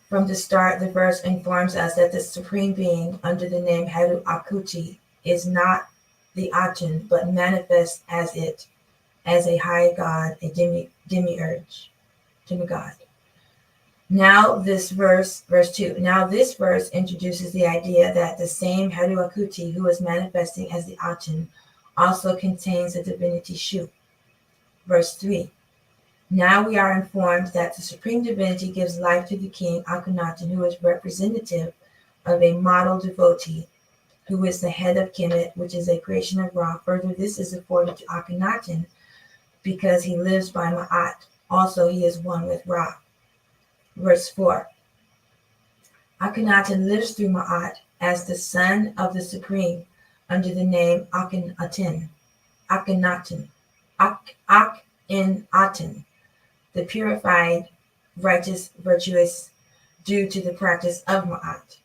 from the start, the verse informs us that the supreme being under the name HeruKuti is not the Aten, but manifests as it, as a high god, a demigod. Now this verse 2, now this verse introduces the idea that the same HeruKuti who is manifesting as the Aten also contains the divinity Shu. Verse 3, now we are informed that the supreme divinity gives life to the king Akhenaten, who is representative of a model devotee, who is the head of Kemet, which is a creation of Ra. Further, this is afforded to Akhenaten because he lives by Ma'at. Also, he is one with Ra. Verse 4, Akhenaten lives through Ma'at as the son of the Supreme under the name Akhenaten, the purified, righteous, virtuous, due to the practice of Ma'at.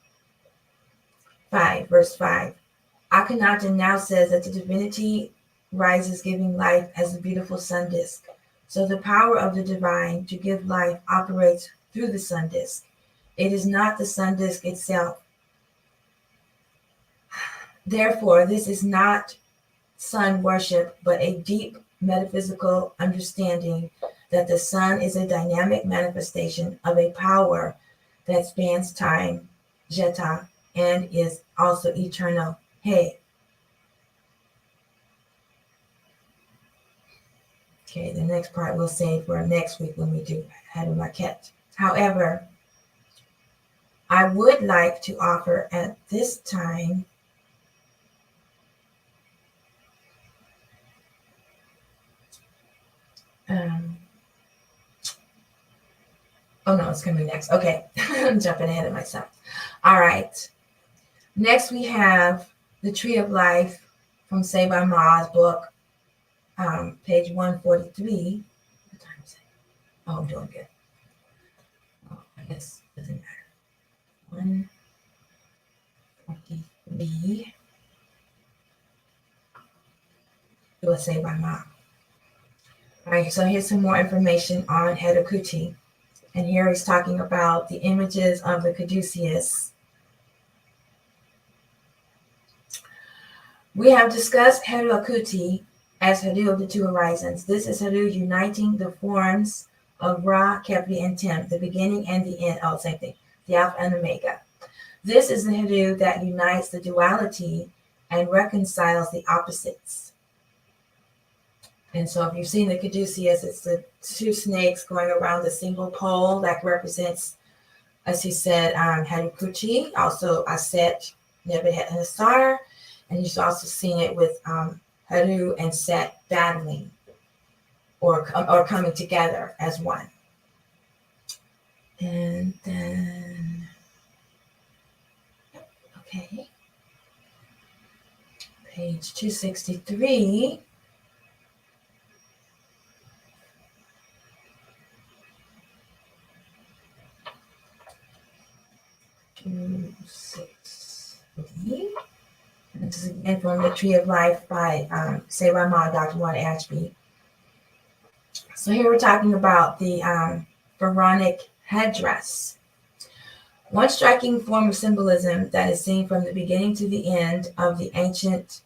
5, verse 5, Akhenaten now says that the divinity rises giving life as the beautiful sun disk. So the power of the divine to give life operates through the sun disk. It is not the sun disk itself, Therefore, this is not sun worship, but a deep metaphysical understanding that the sun is a dynamic manifestation of a power that spans time, Jeta, and is also eternal, He. Okay, the next part we'll save for next week when we do HeruKuti. However, I would like to offer at this time oh no, it's going to be next. Okay, I'm jumping ahead of myself. All right. Next, we have The Tree of Life from Say by Ma's book, page 143. What time is it? Oh, I'm doing good. Oh, I guess it doesn't matter. 143. It was Say by Ma. All right, so here's some more information on HeruKuti. And here he's talking about the images of the caduceus. We have discussed HeruKuti as Heru of the two horizons. This is Heru uniting the forms of Ra, Kepri, and Tem, the beginning and the end. Oh, same thing. The Alpha and Omega. This is the Heru that unites the duality and reconciles the opposites. And so if you've seen the caduceus, it's the two snakes going around the single pole that represents, as he said, HeruKuti, also Aset, Nebuchadnezzar, and a star. And you've also seen it with Heru and Set battling or coming together as one. And then, okay, page 263. 260. This is again from The Tree of Life by Sewa Ma, Dr. Juan Ashby. So here we're talking about the pharaonic headdress. One striking form of symbolism that is seen from the beginning to the end of the ancient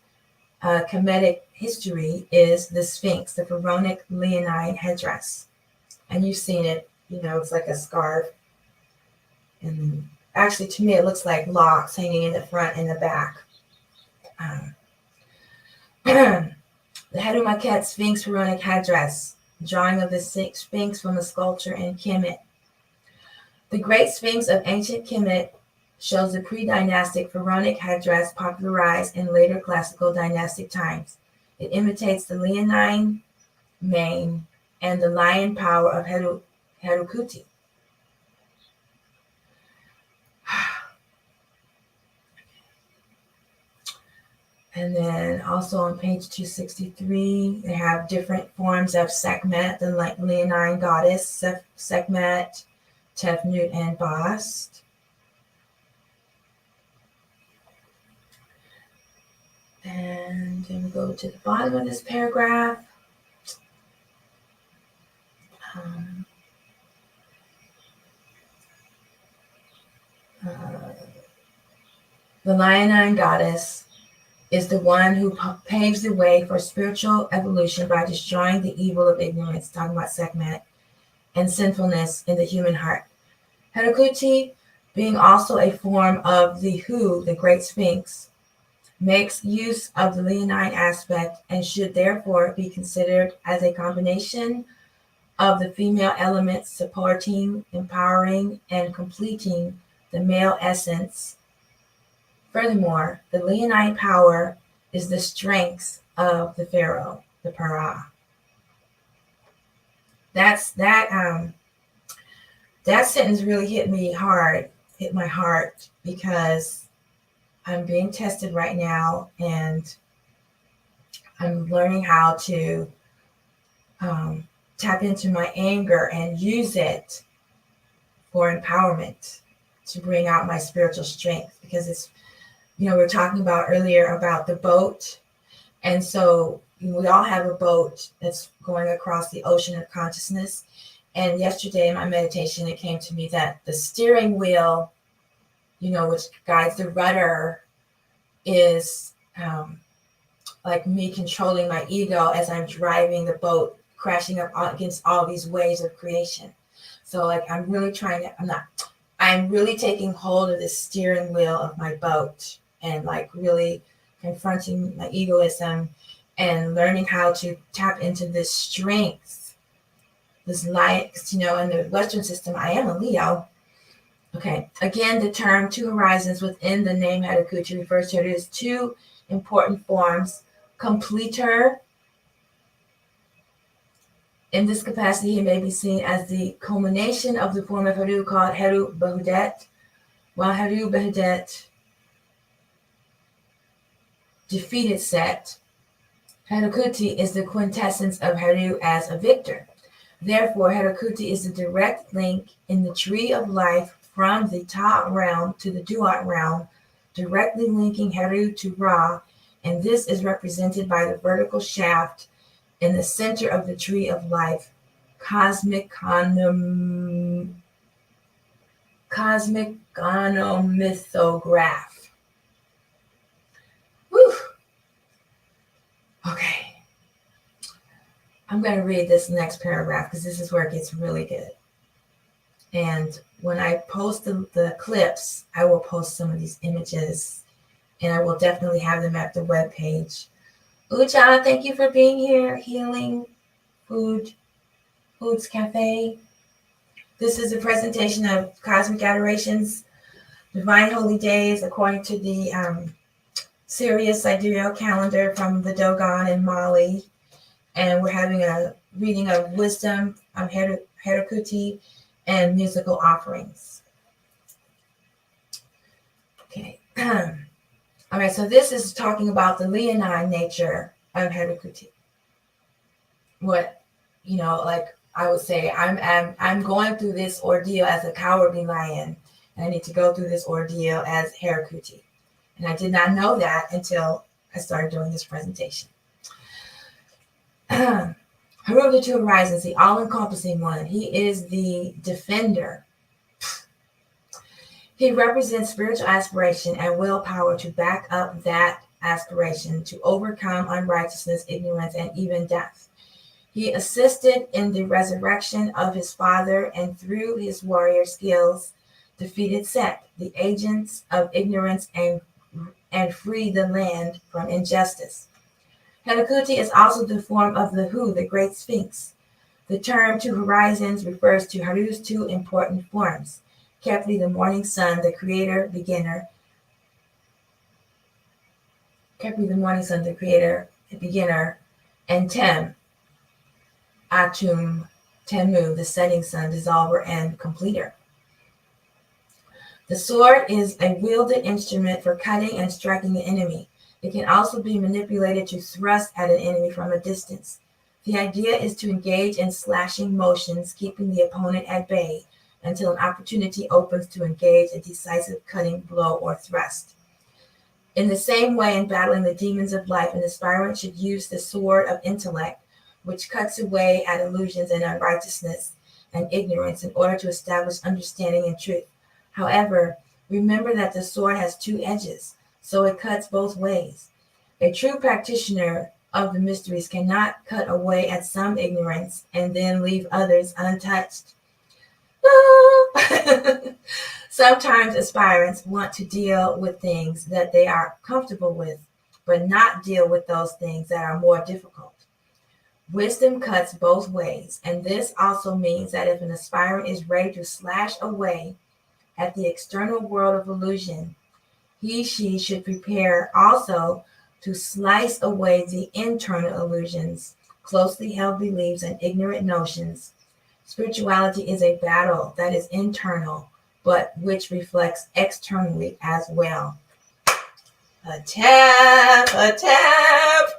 Kemetic history is the Sphinx, the pharaonic leonine headdress. And you've seen it, it's like a scarf. And actually, to me, it looks like locks hanging in the front and the back. The HeruKuti Sphinx pharaonic headdress, drawing of the Sphinx from a sculpture in Kemet. The Great Sphinx of ancient Kemet shows the pre-dynastic pharaonic headdress popularized in later classical dynastic times. It imitates the leonine mane and the lion power of HeruKuti. And then also on page 263, they have different forms of Sekhmet, the leonine goddess, Sekhmet, Tefnut, and Bast. And then we go to the bottom of this paragraph. The leonine goddess is the one who paves the way for spiritual evolution by destroying the evil of ignorance, talking about Sekhmet, and sinfulness in the human heart. HeruKuti, being also a form of the Hu, the Great Sphinx, makes use of the leonine aspect and should therefore be considered as a combination of the female elements supporting, empowering, and completing the male essence. Furthermore, the leonine power is the strength of the pharaoh, the Para. That sentence really hit my heart, because I'm being tested right now, and I'm learning how to tap into my anger and use it for empowerment to bring out my spiritual strength, because it's, we were talking about earlier about the boat. And so we all have a boat that's going across the ocean of consciousness. And yesterday in my meditation, it came to me that the steering wheel, which guides the rudder, is like me controlling my ego as I'm driving the boat, crashing up against all these waves of creation. So like I'm really taking hold of the steering wheel of my boat and like really confronting my egoism and learning how to tap into this strength, this light, in the Western system, I am a Leo. Okay, again, the term two horizons within the name HeruKuti refers to it as two important forms. Completer, in this capacity, he may be seen as the culmination of the form of Heru called Heru Bahudet, while Heru Bahudet defeated Set. HeruKuti is the quintessence of Heru as a victor. Therefore, HeruKuti is the direct link in the tree of life from the Ta realm to the Duat realm, directly linking Heru to Ra, and this is represented by the vertical shaft in the center of the tree of life, cosmic gonomythograph. Whew. Okay. I'm going to read this next paragraph because this is where it gets really good. And when I post the clips, I will post some of these images and I will definitely have them at the webpage. Ucha, thank you for being here. Healing Foods Cafe. This is a presentation of Cosmic Adorations, Divine Holy Days, according to the Sirius sidereal calendar from the Dogon in Mali. And we're having a reading of wisdom, HeruKuti, and musical offerings. Okay. All right, so this is talking about the leonine nature of HeruKuti. What, like I would say, I'm going through this ordeal as a cowardly lion, and I need to go through this ordeal as HeruKuti. And I did not know that until I started doing this presentation. Heru of the Two Horizons, the all-encompassing one. He is the defender. He represents spiritual aspiration and willpower to back up that aspiration, to overcome unrighteousness, ignorance, and even death. He assisted in the resurrection of his father and through his warrior skills defeated Set, the agents of ignorance, and freed the land from injustice. HeruKuti is also the form of the Hu, the Great Sphinx. The term two horizons refers to Heru's two important forms. Kepri, the morning sun, the creator, beginner. Kepri, the morning sun, the creator, the beginner. And Tem, Atum, Temu, the setting sun, dissolver, and completer. The sword is a wielded instrument for cutting and striking the enemy. It can also be manipulated to thrust at an enemy from a distance. The idea is to engage in slashing motions, keeping the opponent at bay until an opportunity opens to engage a decisive cutting blow or thrust. In the same way, in battling the demons of life, an aspirant should use the sword of intellect, which cuts away at illusions and unrighteousness and ignorance in order to establish understanding and truth. However, remember that the sword has two edges, so it cuts both ways. A true practitioner of the mysteries cannot cut away at some ignorance and then leave others untouched. Sometimes aspirants want to deal with things that they are comfortable with, but not deal with those things that are more difficult. Wisdom cuts both ways, and this also means that if an aspirant is ready to slash away at the external world of illusion, she should prepare also to slice away the internal illusions, closely held beliefs, and ignorant notions. Spirituality is a battle that is internal, but which reflects externally as well. A tap, a tap.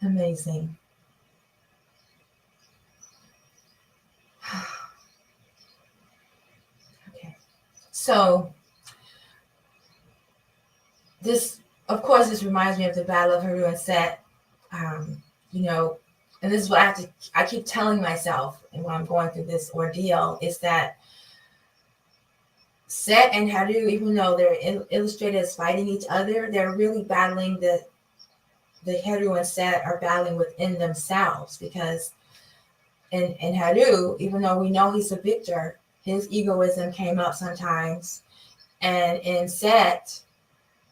Amazing. Okay. So this, of course, this reminds me of the Battle of Heru and Set. And this is what I keep telling myself, and when I'm going through this ordeal, is that Set and Haru, even though they're illustrated as fighting each other, they're really battling the Heru and Set are battling within themselves, because in Haru, even though we know he's a victor, his egoism came up sometimes. And in Set,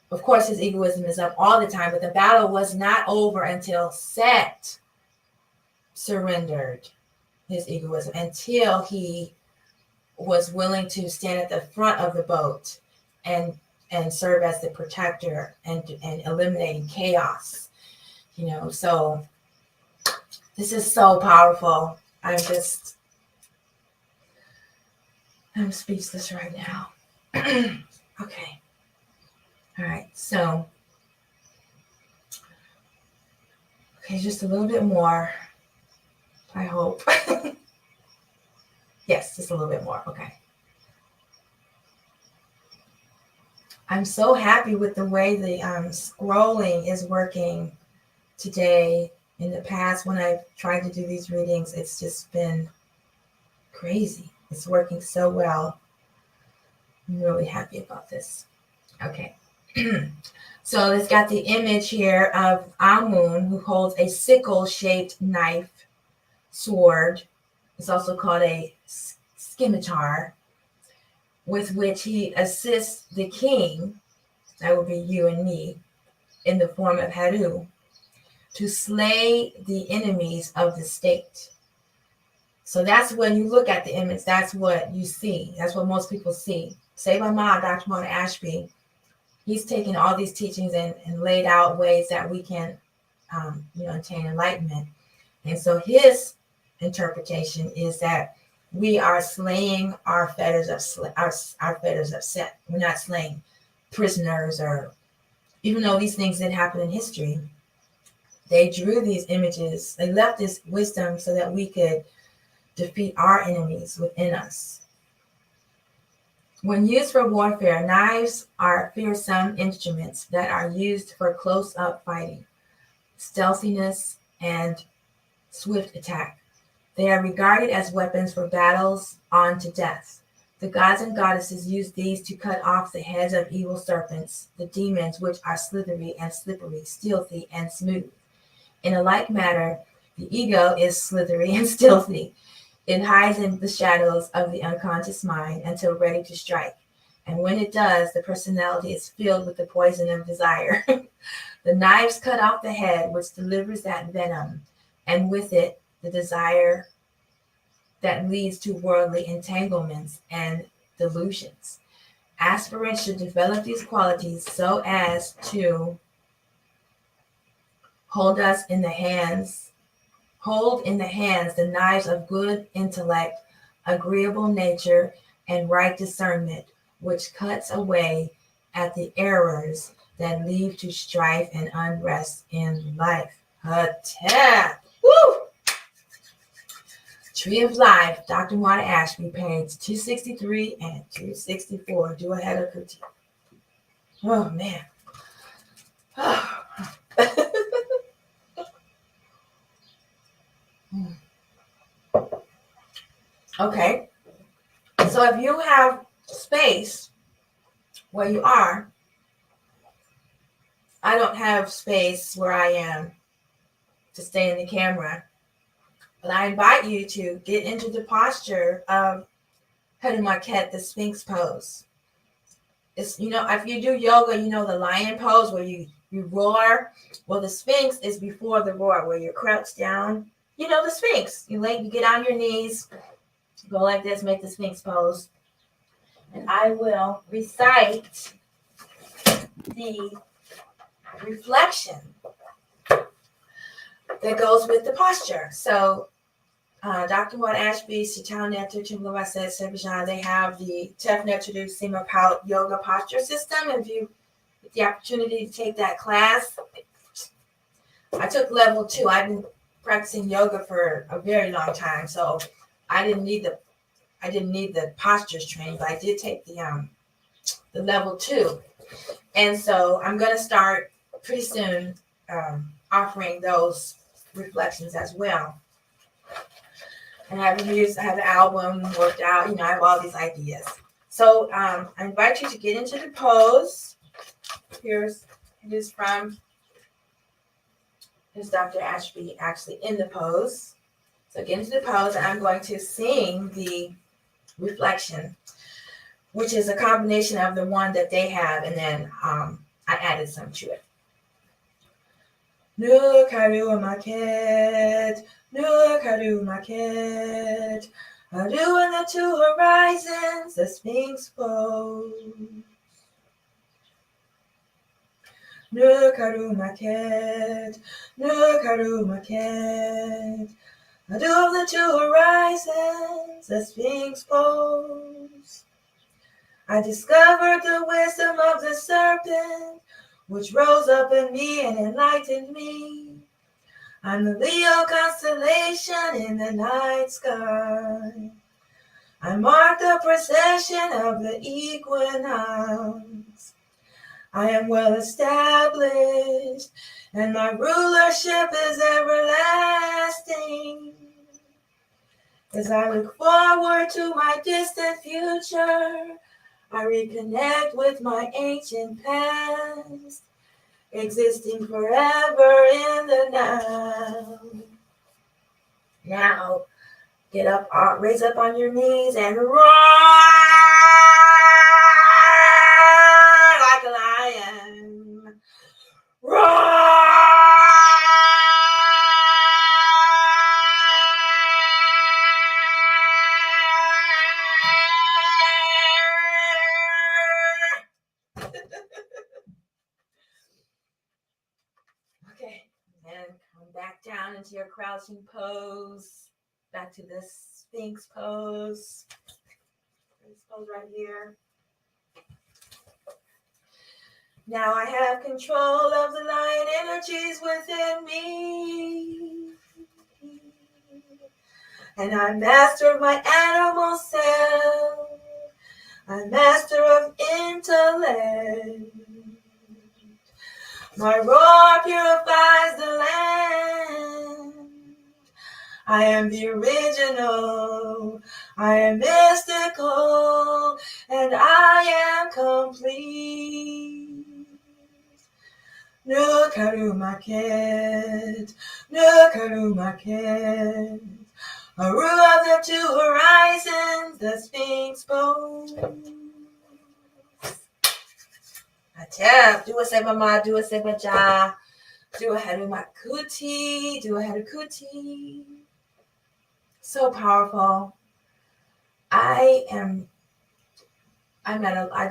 of course, his egoism is up all the time, but the battle was not over until Set surrendered his egoism, until he was willing to stand at the front of the boat and serve as the protector and eliminating chaos. So this is so powerful. I'm speechless right now. Okay. All right. So, okay, just a little bit more, I hope. Yes, just a little bit more. Okay. I'm so happy with the way the scrolling is working today. In the past, when I've tried to do these readings, it's just been crazy. It's working so well. I'm really happy about this. Okay. So it's got the image here of Amun, who holds a sickle-shaped knife sword. It's also called a scimitar, with which he assists the king, that would be you and me, in the form of Haru, to slay the enemies of the state. So that's when you look at the image, that's what you see. That's what most people see. Saved by Ma, Dr. Mona Ashby, he's taken all these teachings and laid out ways that we can, attain enlightenment. And so his interpretation is that we are slaying our fetters of our fetters of Set. We're not slaying prisoners, or even though these things did happen in history, they drew these images. They left this wisdom so that we could defeat our enemies within us. When used for warfare, knives are fearsome instruments that are used for close-up fighting, stealthiness, and swift attack. They are regarded as weapons for battles on to death. The gods and goddesses use these to cut off the heads of evil serpents, the demons, which are slithery and slippery, stealthy and smooth. In a like manner, the ego is slithery and stealthy. It hides in the shadows of the unconscious mind until ready to strike. And when it does, the personality is filled with the poison of desire. The knives cut off the head, which delivers that venom, and with it, the desire that leads to worldly entanglements and delusions. Aspirants should develop these qualities so as to hold in the hands the knives of good intellect, agreeable nature, and right discernment, which cuts away at the errors that lead to strife and unrest in life. Tap! Woo! Tree of Life, Dr. Mona Ashby, page 263 and 264. Do a HeruKuti. Oh, man. Okay. So if you have space where you are, I don't have space where I am to stay in the camera, but I invite you to get into the posture of HeruMarket, the Sphinx pose. It's, if you do yoga, the lion pose where you roar. Well, the Sphinx is before the roar, where you're crouched down. The Sphinx. You get on your knees, go like this, make the Sphinx pose. And I will recite the reflection that goes with the posture. So Dr. Mona Ashby, Chitao Nectar, Chimlawaset, Sebajan, they have the Tef Nectar Sima Pout Yoga Posture System. If you get the opportunity to take that class, I took level 2. I've been practicing yoga for a very long time, so I didn't need the postures training, but I did take the level 2. And so I'm going to start pretty soon offering those reflections as well. And I have the album worked out, I have all these ideas. So So I invite you to get into the pose. It is Dr. Ashby actually in the pose. So get into the pose, and I'm going to sing the reflection, which is a combination of the one that they have, and then I added some to it. Nukarumaket, Nukarumaket, Aru in the two horizons, the Sphinx pose. Nukarumaket, Nukarumaket, Aru of the two horizons, the Sphinx pose. I discovered the wisdom of the serpent, which rose up in me and enlightened me. I'm the Leo constellation in the night sky. I mark the procession of the equinox. I am well established, and my rulership is everlasting. As I look forward to my distant future, I reconnect with my ancient past, existing forever in the now. Now, get up, raise up on your knees and roar like a lion. Roar! Okay, and come back down into your crouching pose. Back to this Sphinx pose. This pose right here. Now I have control of the lion energies within me. And I'm master of my animal self. I'm master of intellect. My roar purifies the land. I am the original. I am mystical. And I am complete. Nukarumaket, Nukarumaket. Aru of the two horizons, the Sphinx pose. Atep, do a sebama, do a sebaja, do a HeruKuti, do a HeruKuti. So powerful. I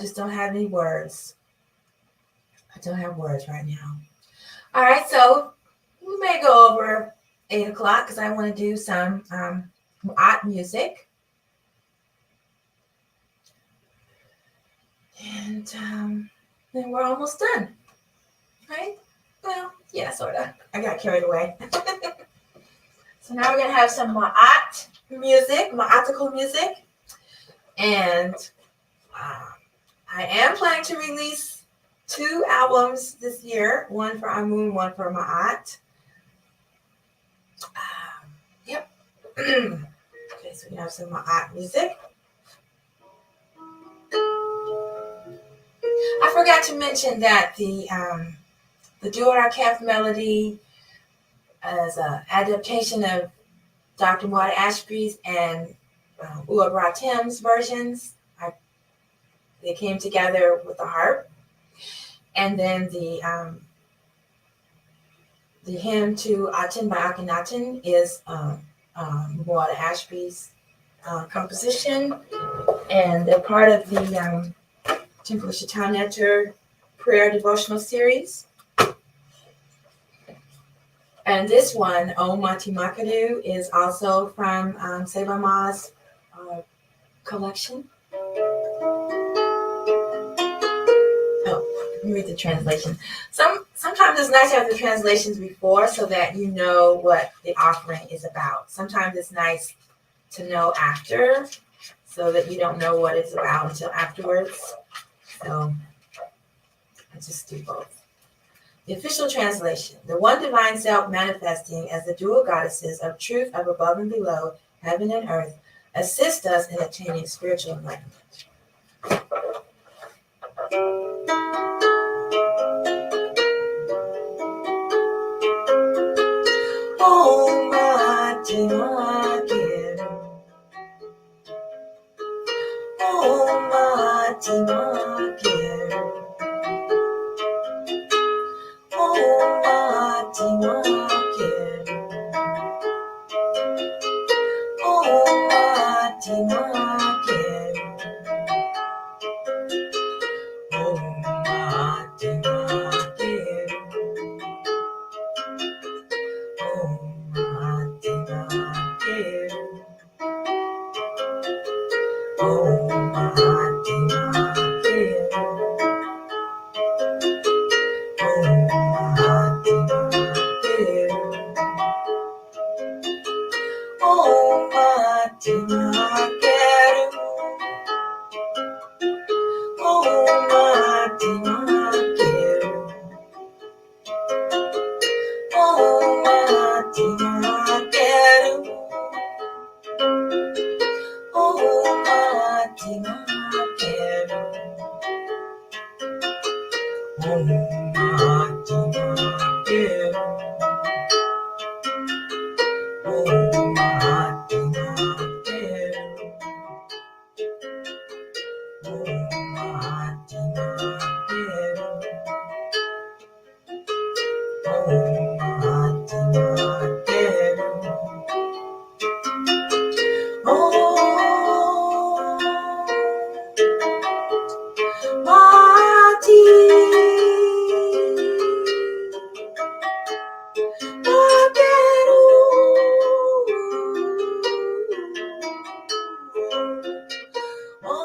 just don't have any words. I don't have words right now. All right, so we may go over 8 o'clock because I want to do some art music. And then we're almost done, right? Well, yeah, sort of. I got carried away. So now we're going to have some ma'at music, ma'atical music. And I am planning to release 2 albums this year, one for Amun, one for Ma'at. Yep. Okay, so we have some Ma'at music. I forgot to mention that the Duara Camp Melody is an adaptation of Dr. Muad Ashby's and Ua Bratim's versions. They came together with the harp. And then the hymn to Aten by Akhenaten is Muad Ashby's composition. And they're part of the Temple of Shaitan Nectar prayer devotional series. And this one, O Mati Makadu, is also from Seba Ma's collection. Oh, let me read the translation. Sometimes it's nice to have the translations before so that you know what the offering is about. Sometimes it's nice to know after so that you don't know what it's about until afterwards. So I just do both. The official translation: the one divine self manifesting as the dual goddesses of truth of above and below, heaven and earth, assist us in attaining spiritual enlightenment. Oh, mati makeru. Oh, mati makeru. Oh, mati makeru. Oh, mati makeru. Oh, mati makeru. Oh, mati makeru. Oh, mati makeru. Oh, mati makeru. Oh, mati makeru. Oh, mati makeru. Oh, mati makeru. Oh, mati makeru. Oh, mati makeru. Oh, mati makeru. Oh,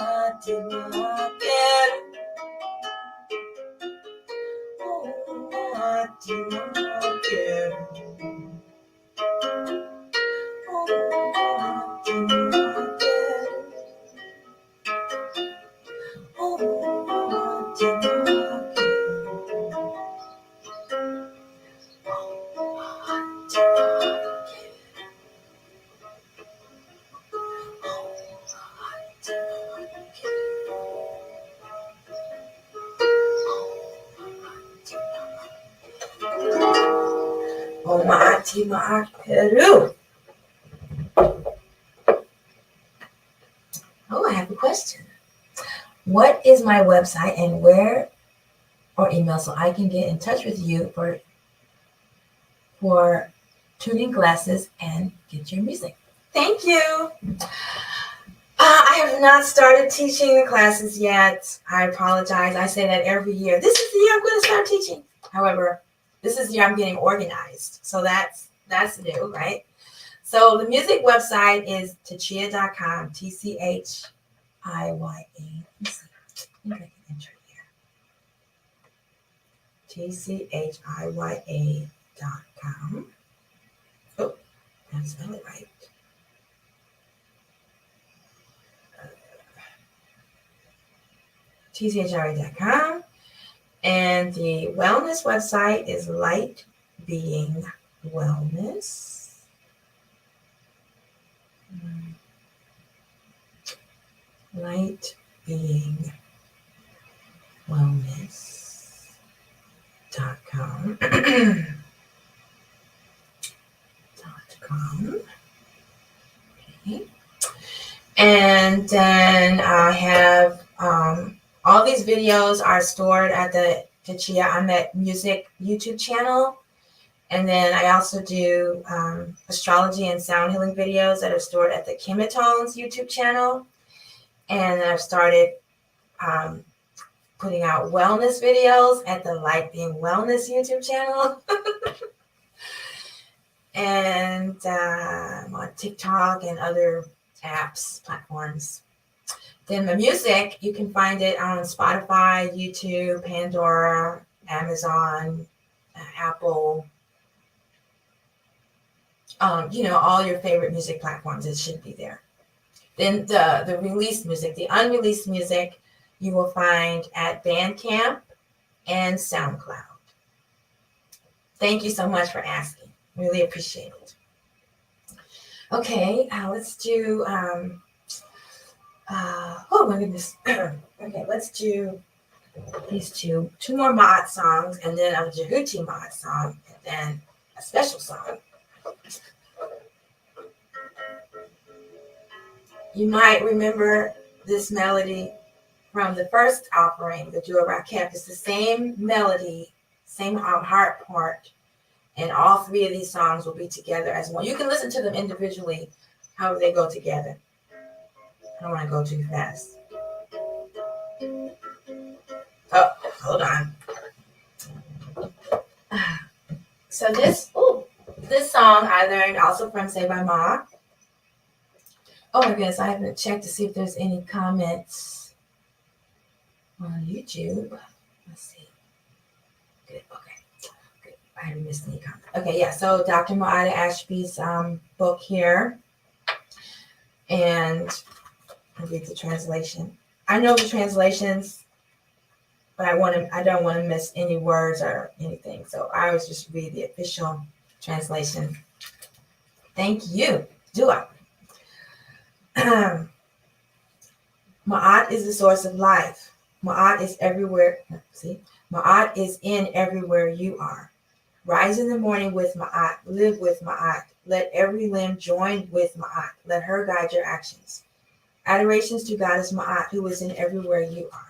mati makeru. Oh, mati makeru. Oh, mati Peru. Oh, I have a question. What is my website and where or email so I can get in touch with you for tuning classes and get your music? Thank you. I have not started teaching the classes yet. I apologize. I say that every year. This is the year I'm going to start teaching. However, this is the year I'm getting organized. So that's new, right? So the music website is tchiya.com, TCHIYA. Let me see. I think I can enter here. TCHIYA.com. Oh, that's spell it right. TCHIYA.com. And the wellness website is Light Being Wellness. Light Being Wellness.com. Okay. And then I have all these videos are stored at the Tchiya on that music YouTube channel. And then I also do astrology and sound healing videos that are stored at the Kimatones YouTube channel. And I've started putting out wellness videos at the Light Being Wellness YouTube channel. And I'm on TikTok and other apps, platforms. Then the music, you can find it on Spotify, YouTube, Pandora, Amazon, Apple, all your favorite music platforms. It should be there. Then the released music, the unreleased music, you will find at Bandcamp and SoundCloud. Thank you so much for asking. Really appreciate it. Okay, let's do. Oh my goodness. Okay, let's do these two more mod songs, and then a HeruKuti mod song, and then a special song. You might remember this melody from the first offering, the Jewel Rock Camp. It's the same melody, same heart part, and all three of these songs will be together as one. You can listen to them individually, how they go together. I don't want to go too fast. Oh, hold on. So this song I learned also from Say by Ma. Oh my goodness, I haven't checked to see if there's any comments on YouTube. Let's see. Good, okay. Good. I haven't missed any comments. Okay, yeah, so Dr. Moada Ashby's book here. And I'll read the translation. I know the translations, but I don't want to miss any words or anything. So I always just read the official translation. Thank you. Dua. Ma'at is the source of life. Ma'at is everywhere. See? Ma'at is in everywhere you are. Rise in the morning with Ma'at. Live with Ma'at. Let every limb join with Ma'at. Let her guide your actions. Adorations to Goddess Ma'at, who is in everywhere you are.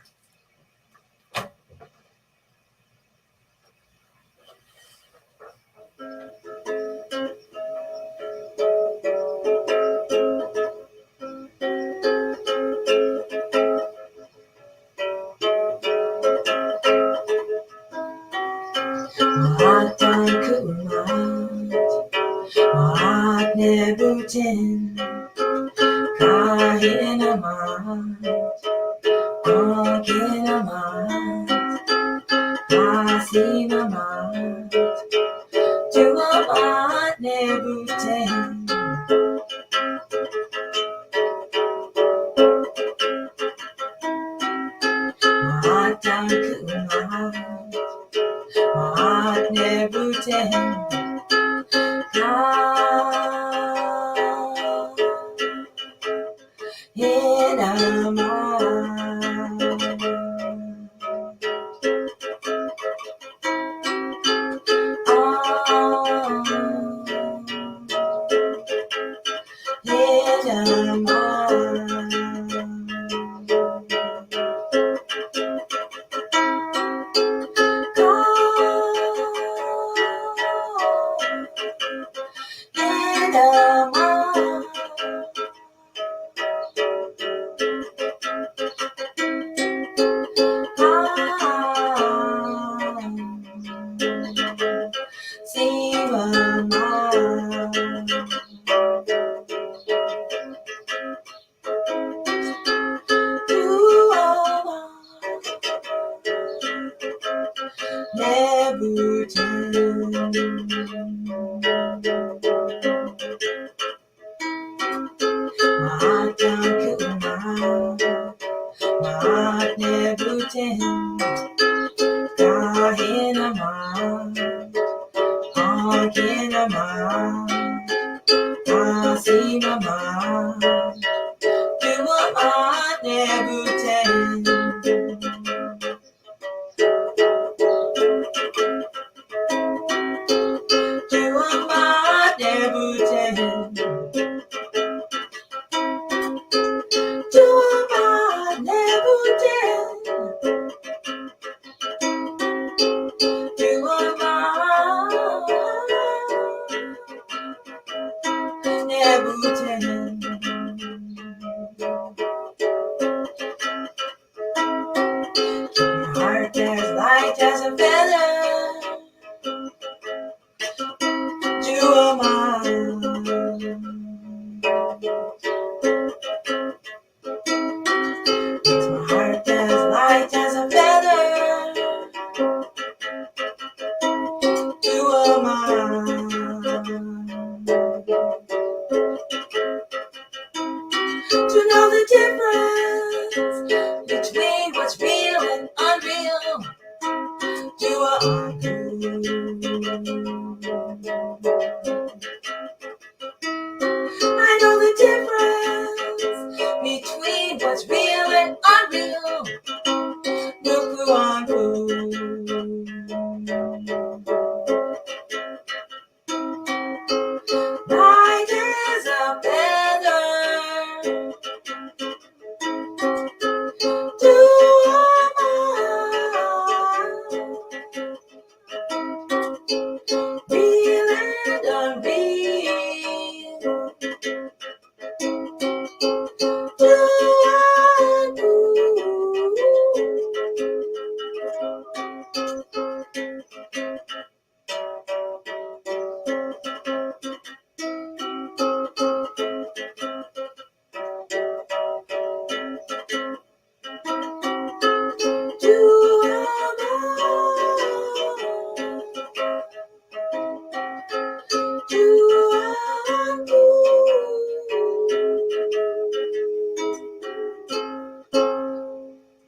Ma'at Ma'at Nebutin, Kahina Ma'at, Kahina Ma'at, Kasima Ma'at, Jua Ma'at Nebutin. Ma'at Ma'at Nebutin. I know the difference between what's real and unreal. Light as a feather. Do real and unreal. Do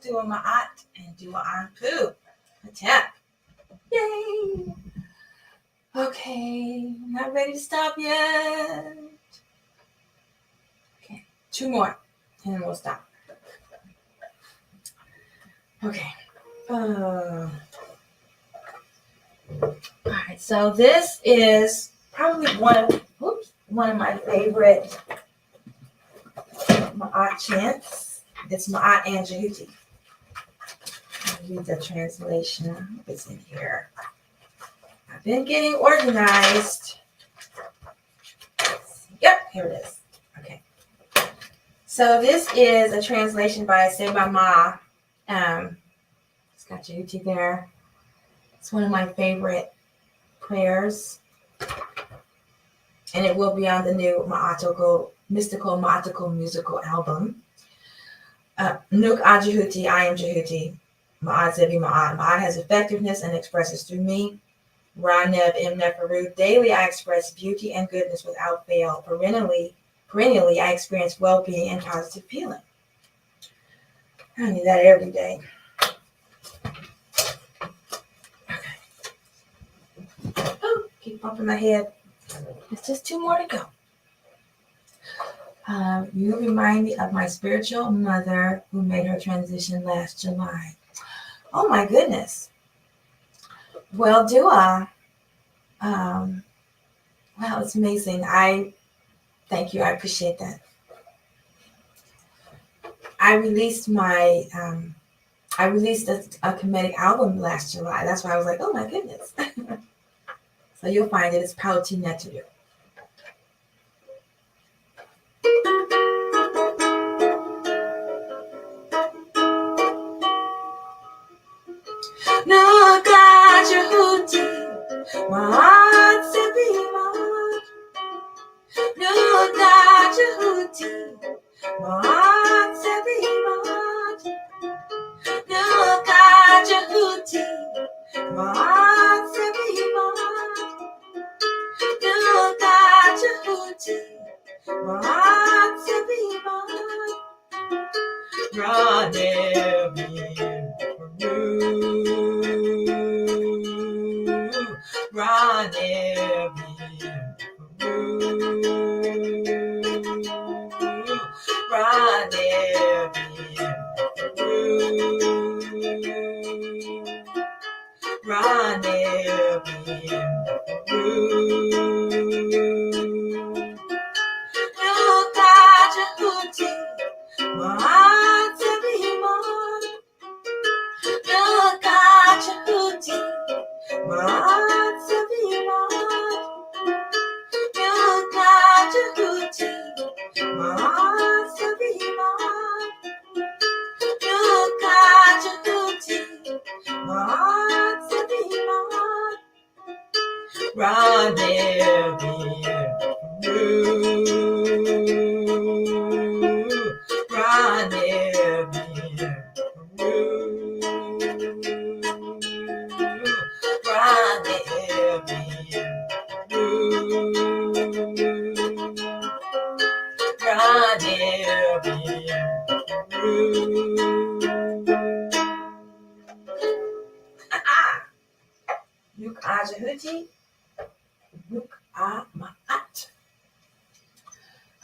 do a ma'at and do a poo. A tap. Yay! Okay, not ready to stop yet. Okay, 2 more, and then we'll stop. Okay. All right, so this is probably one of my favorite ma'at chants. It's ma'at and HeruKuti. I'll read the translation. I hope it's in here. I've been getting organized. Yep, here it is. Okay. So this is a translation by Seba Ma. It's got HeruKuti there. It's one of my favorite prayers. And it will be on the new Mystical Ma'atical musical album. Nuk a HeruKuti, I am HeruKuti. Ma'at Zebi Ma'at. Ma'at has effectiveness and expresses through me. Ra-Neb Im Neferu. Daily I express beauty and goodness without fail. Perennially I experience well-being and positive feeling. I need that every day. Okay. Oh, keep bumping my head. It's just 2 more to go. You remind me of my spiritual mother who made her transition last July. Oh my goodness. Well, Dua, wow, it's amazing. I thank you. I appreciate that. I released a comedic album last July. That's why I was like, oh my goodness. So you'll find it. It's Pauti Neteru. Nuka HeruKuti, Ma'at Zebi Ma'at. Nuka HeruKuti, Ma'at Zebi Ma'at. Nuka HeruKuti, Ma'at Zebi Ma'at. Nuka HeruKuti, Ma'at Zebi Ma'at. Ra-Neb Im Ra-Neb Ra-Neb Ra-Neb Nuka HeruKuti, Ma'at Zebi Ma'at. Nuka HeruKuti, Ma'at Zebi Ma'at. Nuka HeruKuti, Ma'at Zebi Ma'at. Nuka HeruKuti, Ma'at Zebi Ma'at. Ra-Neb Ra-Neb Ra-Neb Ra-Neb HeruKuti. HeruKuti.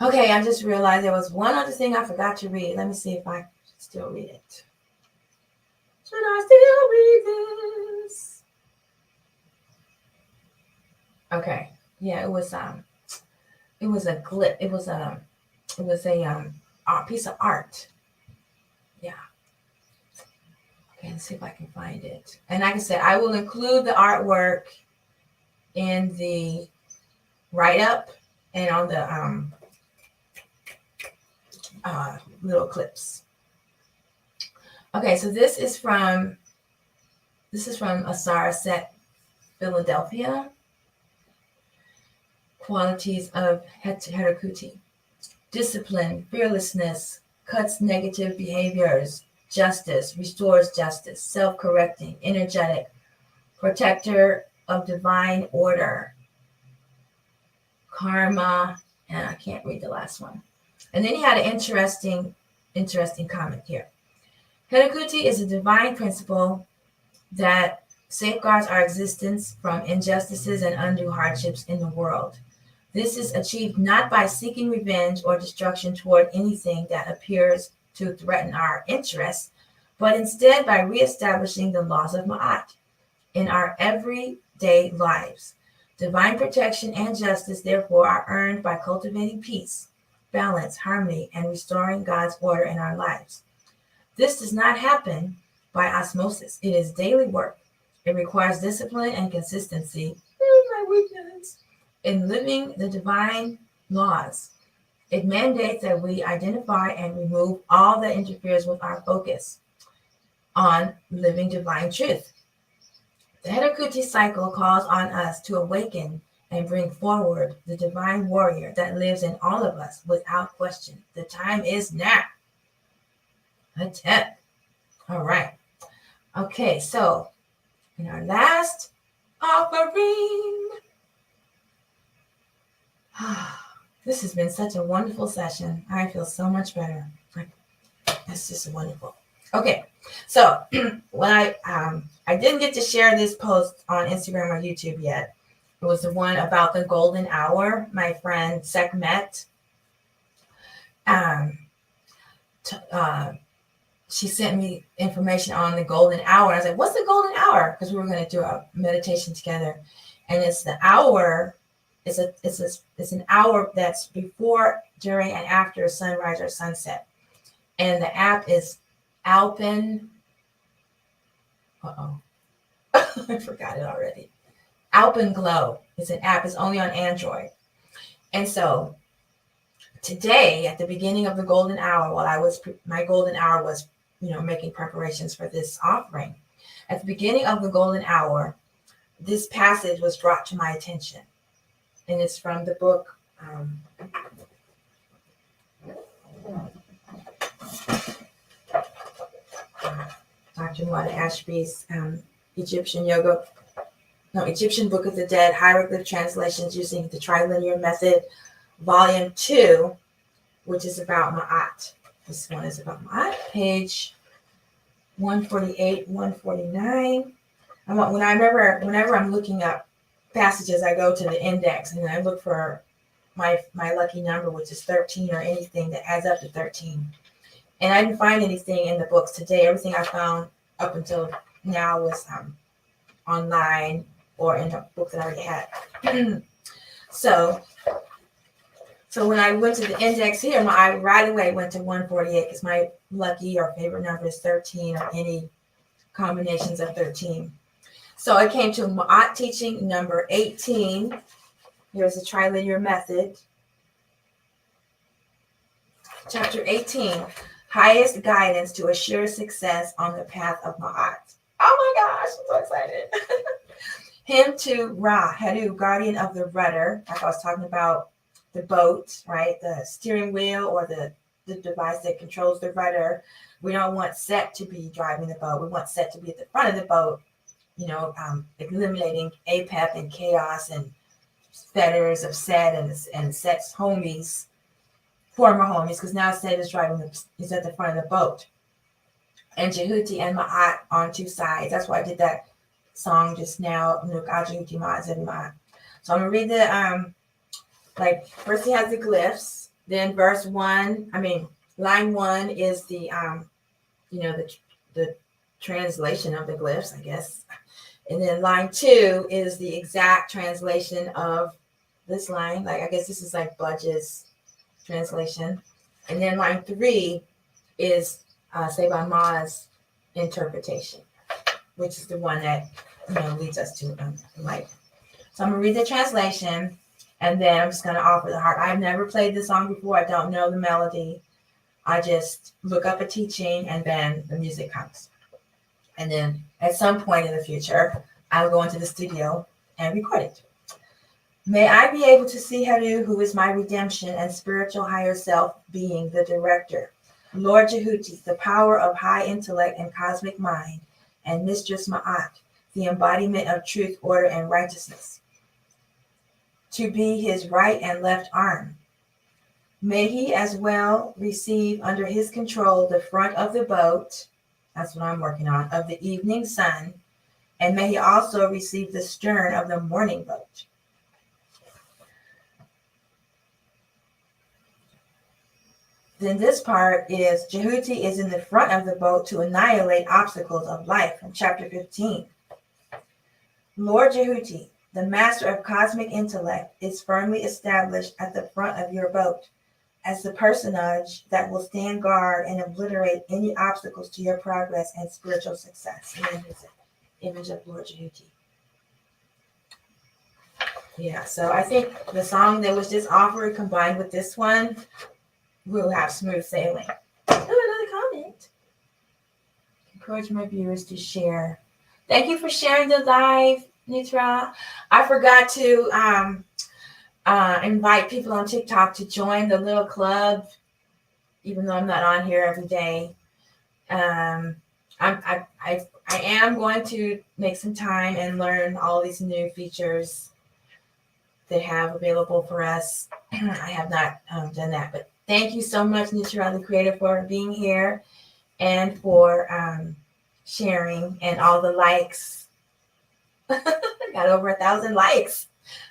Okay, I just realized there was one other thing I forgot to read. Let me see if I still read it. Should I still read this? Okay. Yeah, it was a glip. It was a piece of art. Yeah. Okay, let's see if I can find it. And like I said, I will include the artwork in the write-up and on the little clips. Okay, so this is from Asara Set, Philadelphia. Qualities of HeruKuti: discipline, fearlessness, cuts negative behaviors, justice, restores justice, self-correcting, energetic, protector of divine order, karma, and I can't read the last one. And then he had an interesting comment here. HeruKuti is a divine principle that safeguards our existence from injustices and undue hardships in the world. This is achieved not by seeking revenge or destruction toward anything that appears to threaten our interests, but instead by reestablishing the laws of Ma'at in our everyday lives. Divine protection and justice, therefore, are earned by cultivating peace, balance, harmony, and restoring God's order in our lives. This does not happen by osmosis. It is daily work. It requires discipline and consistency. My weakness. In living the divine laws, it mandates that we identify and remove all that interferes with our focus on living divine truth. The HeruKuti cycle calls on us to awaken and bring forward the divine warrior that lives in all of us without question. The time is now. Attack. All right. Okay, so in our last offering, this has been such a wonderful session. I feel so much better. It's just wonderful. Okay, so when I didn't get to share this post on Instagram or YouTube yet. It was the one about the golden hour. My friend Sekhmet, she sent me information on the golden hour. I was like, "What's the golden hour?" Because we were going to do a meditation together, and it's the hour. It's an hour that's before, during, and after sunrise or sunset. And the app is Alpen. I forgot it already. Alpenglow. It's an app. It's only on Android. And so today, at the beginning of the golden hour, my golden hour was, making preparations for this offering. At the beginning of the golden hour, this passage was brought to my attention. And it's from the book, Dr. Muad Ashby's Egyptian Book of the Dead, Hieroglyph Translations Using the Trilinear Method, Volume 2, which is about Ma'at. This one is about Ma'at, page 148, 149. Whenever I'm looking up passages, I go to the index and I look for my lucky number, which is 13, or anything that adds up to 13. And I didn't find anything in the books today. Everything I found up until now was online or in a book that I already had. So when I went to the index here, I right away went to 148 because my lucky or favorite number is 13, or any combinations of 13. So I came to Ma'at teaching number 18. Here's the Trilinear Method. Chapter 18, Highest Guidance to Assure Success on the Path of Ma'at. Oh my gosh, I'm so excited. Hymn to Ra, Heru, guardian of the rudder. Like I was talking about the boat, right? The steering wheel, or the device that controls the rudder. We don't want Set to be driving the boat. We want Set to be at the front of the boat, eliminating APEP and chaos and fetters of Set and Set's homies, former homies, because now Set is is at the front of the boat. And Jehuti and Ma'at on two sides. That's why I did that song just now, HeruKuti. So I'm gonna read the like first he has the glyphs, then line 1 is the the translation of the glyphs, I guess. And then line 2 is the exact translation of this line. Like I guess this is like Budge's translation. And then line 3 is Seba Ma's interpretation, which is the one that leads us to light. So I'm gonna read the translation, and then I'm just gonna offer the heart. I've never played this song before. I don't know the melody. I just look up a teaching, and then the music comes. And then at some point in the future, I'll go into the studio and record it. May I be able to see Heru, who is my redemption and spiritual higher self, being the director. Lord HeruKuti, the power of high intellect and cosmic mind, and Mistress Ma'at, the embodiment of truth, order, and righteousness, to be his right and left arm. May he as well receive under his control the front of the boat, that's what I'm working on, of the evening sun, and may he also receive the stern of the morning boat. Then this part is HeruKuti is in the front of the boat to annihilate obstacles of life from chapter 15. Lord HeruKuti, the master of cosmic intellect, is firmly established at the front of your boat as the personage that will stand guard and obliterate any obstacles to your progress and spiritual success. And then there's an image of Lord HeruKuti. Yeah, so I think the song that was just offered combined with this one, we'll have smooth sailing. Oh, another comment. Encourage my viewers to share. Thank you for sharing the live, Nitra. I forgot to invite people on TikTok to join the little club, even though I'm not on here every day. I am going to make some time and learn all these new features they have available for us. I have not done that, but thank you so much, Nitra, the creator, for being here and for sharing and all the likes. Got over 1,000 likes.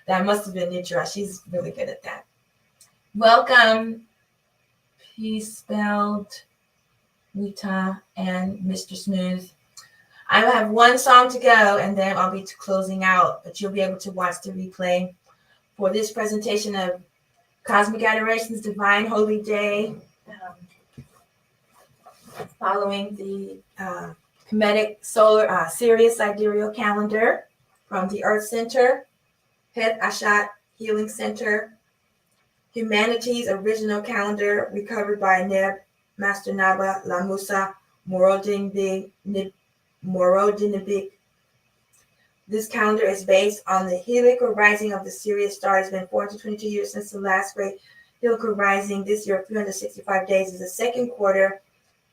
That must have been Nitra. She's really good at that. Welcome, Peace Spelled, Rita, and Mr. Smooth. I have one song to go, and then I'll be closing out, but you'll be able to watch the replay for this presentation of Cosmic Adoration's Divine Holy Day, following the Kemetic Solar Sirius Sidereal Calendar from the Earth Center, Het Ashat Healing Center, Humanity's Original Calendar, recovered by Neb Master Naba Lamusa Morodinibik. This calendar is based on the heliacal rising of the Sirius star. It's been 422 years since the last great heliacal rising. This year, 365 days, is the second quarter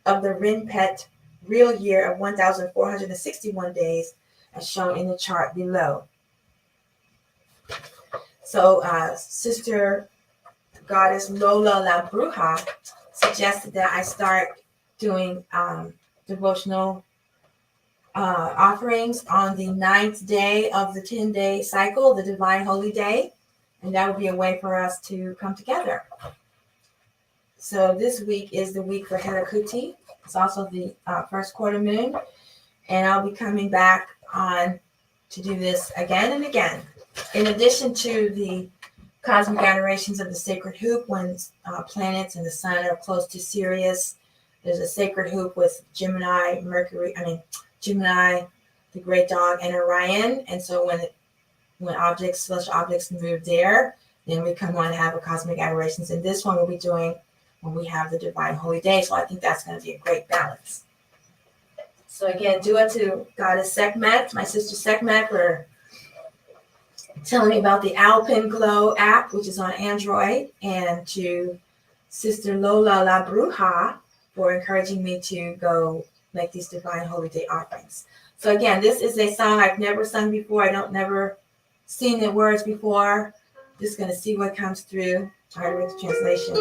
of the Rinpet real year of 1,461 days, as shown in the chart below. So, Sister Goddess Lola La Bruja suggested that I start doing devotional offerings on the 9th day of the 10-day cycle, the Divine Holy Day, and that would be a way for us to come together. So this week is the week for HeruKuti. It's also the first quarter moon, and I'll be coming back on to do this again and again. In addition to the cosmic adorations of the sacred hoop, when planets and the sun are close to Sirius, there's a sacred hoop with Gemini, Gemini, the great dog, and Orion. And so when objects, celestial objects move there, then we come on and have a cosmic adorations. And this one we'll be doing when we have the Divine Holy Day. So I think that's going to be a great balance. So again, dua to Goddess Sekhmet, my sister Sekhmet, for telling me about the Alpine Glow app, which is on Android, and to Sister Lola La Bruja for encouraging me to go make these Divine Holy Day offerings. So again, this is a song I've never sung before. Never seen the words before. Just going to see what comes through. Try to read the translation.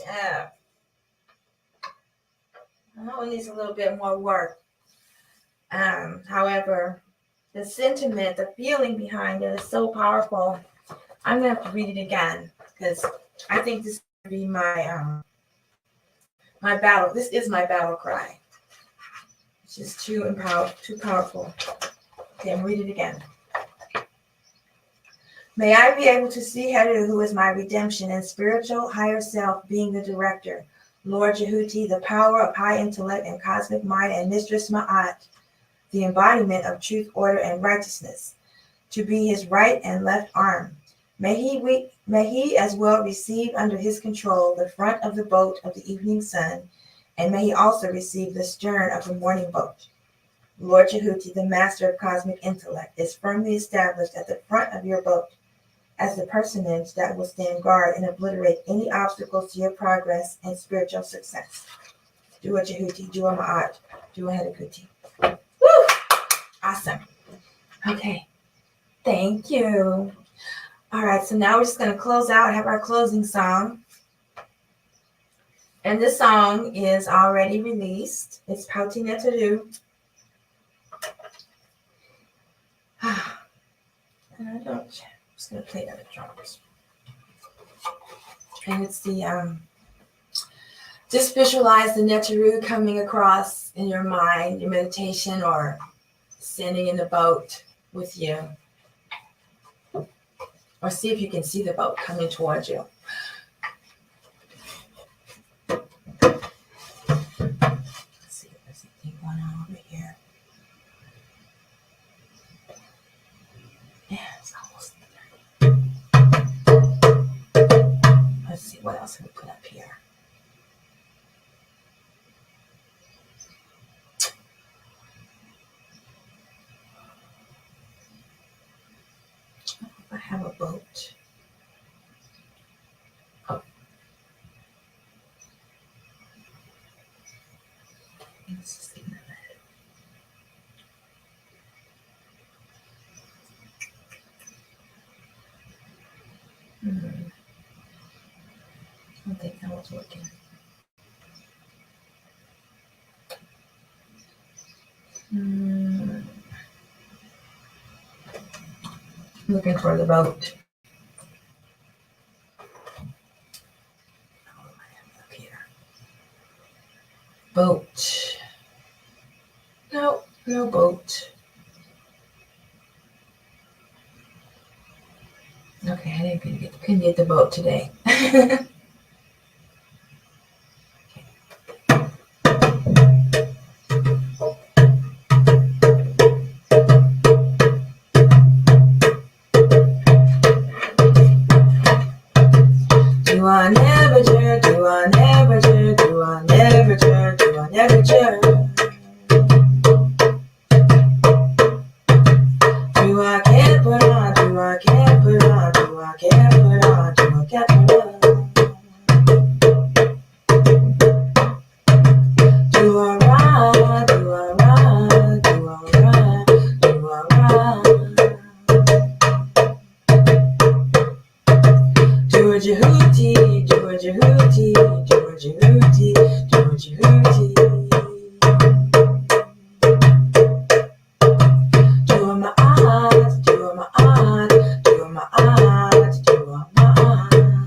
Yeah. I know it needs a little bit more work. However, the sentiment, the feeling behind it is so powerful. I'm gonna have to read it again because I think this is gonna be my battle. This is my battle cry. It's just too powerful. Okay, I'm read it again. May I be able to see Heru, who is my redemption, and spiritual higher self being the director. Lord HeruKuti, the power of high intellect and cosmic mind, and Mistress Ma'at, the embodiment of truth, order, and righteousness, to be his right and left arm. May he as well receive under his control the front of the boat of the evening sun, and may he also receive the stern of the morning boat. Lord HeruKuti, the master of cosmic intellect, is firmly established at the front of your boat as the personage that will stand guard and obliterate any obstacles to your progress and spiritual success. Dua HeruKuti, Dua Ma'at, Dua HeruKuti. Woo! Awesome. Okay. Thank you. All right, so now we're just going to close out, have our closing song. And this song is already released. It's Pauti Netaru. And I'm just going to play the drums. And it's the, just visualize the Netaru coming across in your mind, your meditation, or standing in the boat with you. Or see if you can see the boat coming towards you. Let's see if there's anything going on over here. Yeah, it's almost there. Let's see what else can we put up here. I have a boat. Oh. Let's just leave that. not working. Looking for the boat. Up here. Boat. No, no boat. Okay, I couldn't get the boat today. Do I never judge? Do I never judge? Do I never judge? Do I never judge? Do I can't put on? Do I can't put on? Do I can't put on? Do I can't put on? Do I run? Do I run? Do I run? Do I run? Do a HeruKuti, do a HeruKuti, do a HeruKuti, do a HeruKuti. Do a my aunt, do a my aunt, do a my aunt, do a my aunt.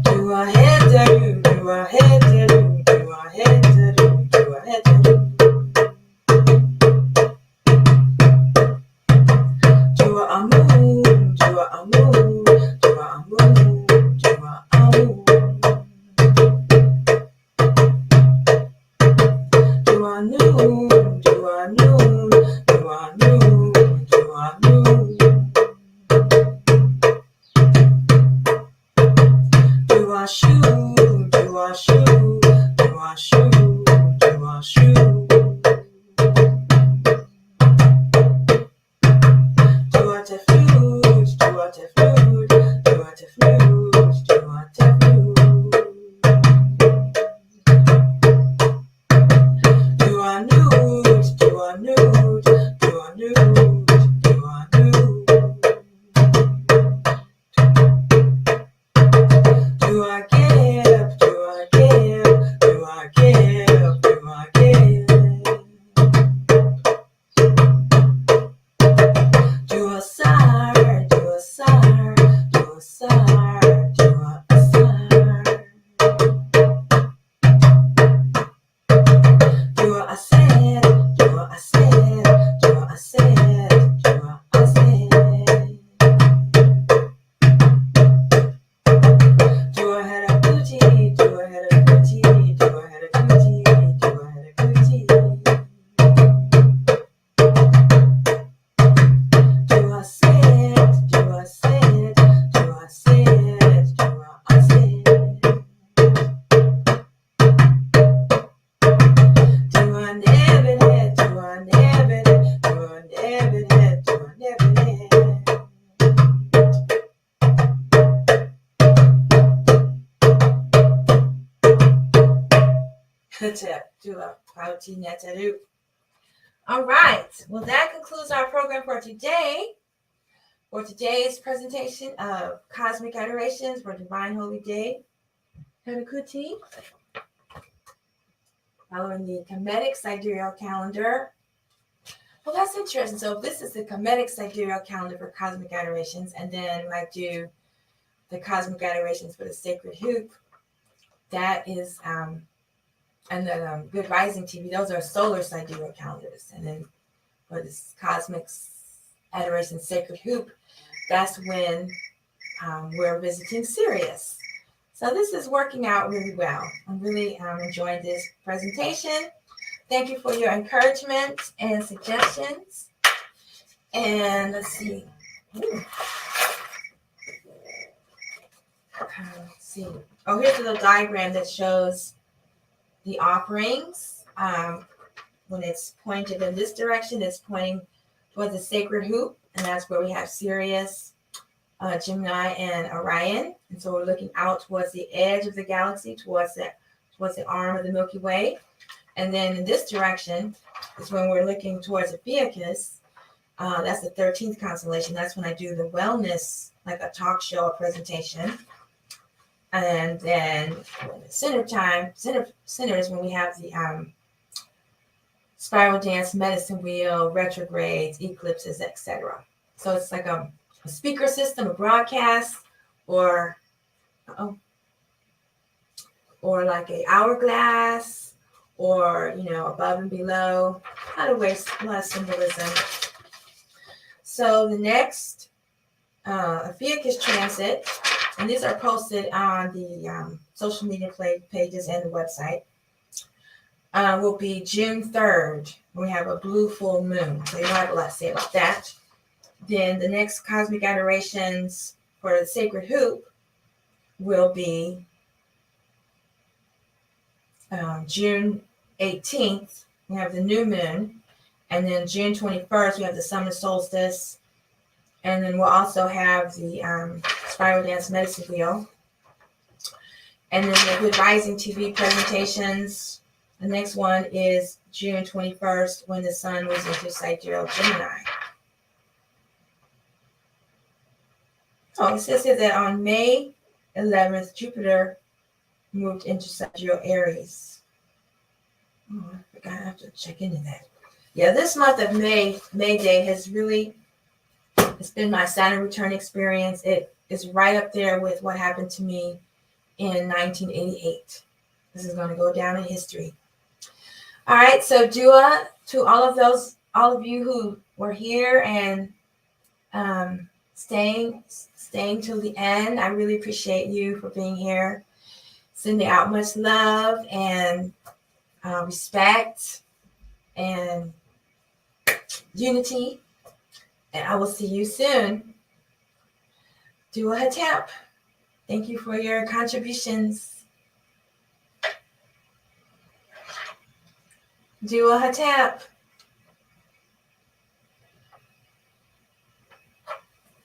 Do a head to do, do a head to do, do a head to do, do a head to do. Do a moon, do a moon, do a moon, do a moon. Do a noon, do a noon, do a noon, do a noon. Do a shoe, do a shoe, do a shoe, do a shoe. Do a te flute, do a te flute, do a te flute, do a te flute. Do a nude, do a nude, do a nude, do a nude. Do I give, do I give, do I give, do I give. Do a sire, do a sire, do a sire, do a sire. Do a said, do a said, do a said, do a said. Do a HeruKuti, do a HeruKuti, do a HeruKuti, do a HeruKuti. Do a said, do a said, do a said, do a said. Do a never head, do a never head, do a never head, do a never head. Do a HeruKuti Netaru. All right. Well, that concludes our program for today. For today's presentation of Cosmic Adorations for Divine Holy Day, HeruKuti, following the Kemetic sidereal calendar. Well, that's interesting. So this is the Kemetic sidereal calendar for Cosmic Adorations, and then I do the Cosmic Adorations for the Sacred Hoop. That is, and the Good Rising TV, those are solar sidereal calendars. And then for this Cosmic Adoration Sacred Hoop, that's when we're visiting Sirius. So this is working out really well. I'm really enjoying this presentation. Thank you for your encouragement and suggestions. And let's see. Let's see. Oh, here's a little diagram that shows the offerings. When it's pointed in this direction, it's pointing towards the sacred hoop, and that's where we have Sirius, Gemini, and Orion. And so we're looking out towards the edge of the galaxy, towards the arm of the Milky Way. And then in this direction is when we're looking towards Ophiuchus, That's the 13th constellation. That's when I do the wellness, like a talk show or presentation. And then center is when we have the spiral dance, medicine wheel, retrogrades, eclipses, etc. So it's like a speaker system, a broadcast, or like a hourglass, or above and below. A lot of symbolism. So the next Ophiuchus transit, and these are posted on the social media pages and the website, will be June 3rd. We have a blue full moon, so you don't have a lot to say about that. Then the next cosmic adorations for the sacred hoop will be June 18th. We have the new moon, and then June 21st we have the summer solstice, and then we'll also have the spiral dance medicine wheel, and then the Good Rising TV presentations. The next one is June 21st when the sun moves into sidereal Gemini. Oh, it says here that on May 11th, Jupiter moved into sidereal Aries. Oh, I forgot. I have to check into that. Yeah, this month of May Day has really, it's been my Saturn return experience. It is right up there with what happened to me in 1988. This is going to go down in history. All right, so Dua, to all of you who were here and staying till the end, I really appreciate you for being here. Sending out much love and respect and unity, and I will see you soon. Dua Hatep, thank you for your contributions. Dua Hatep.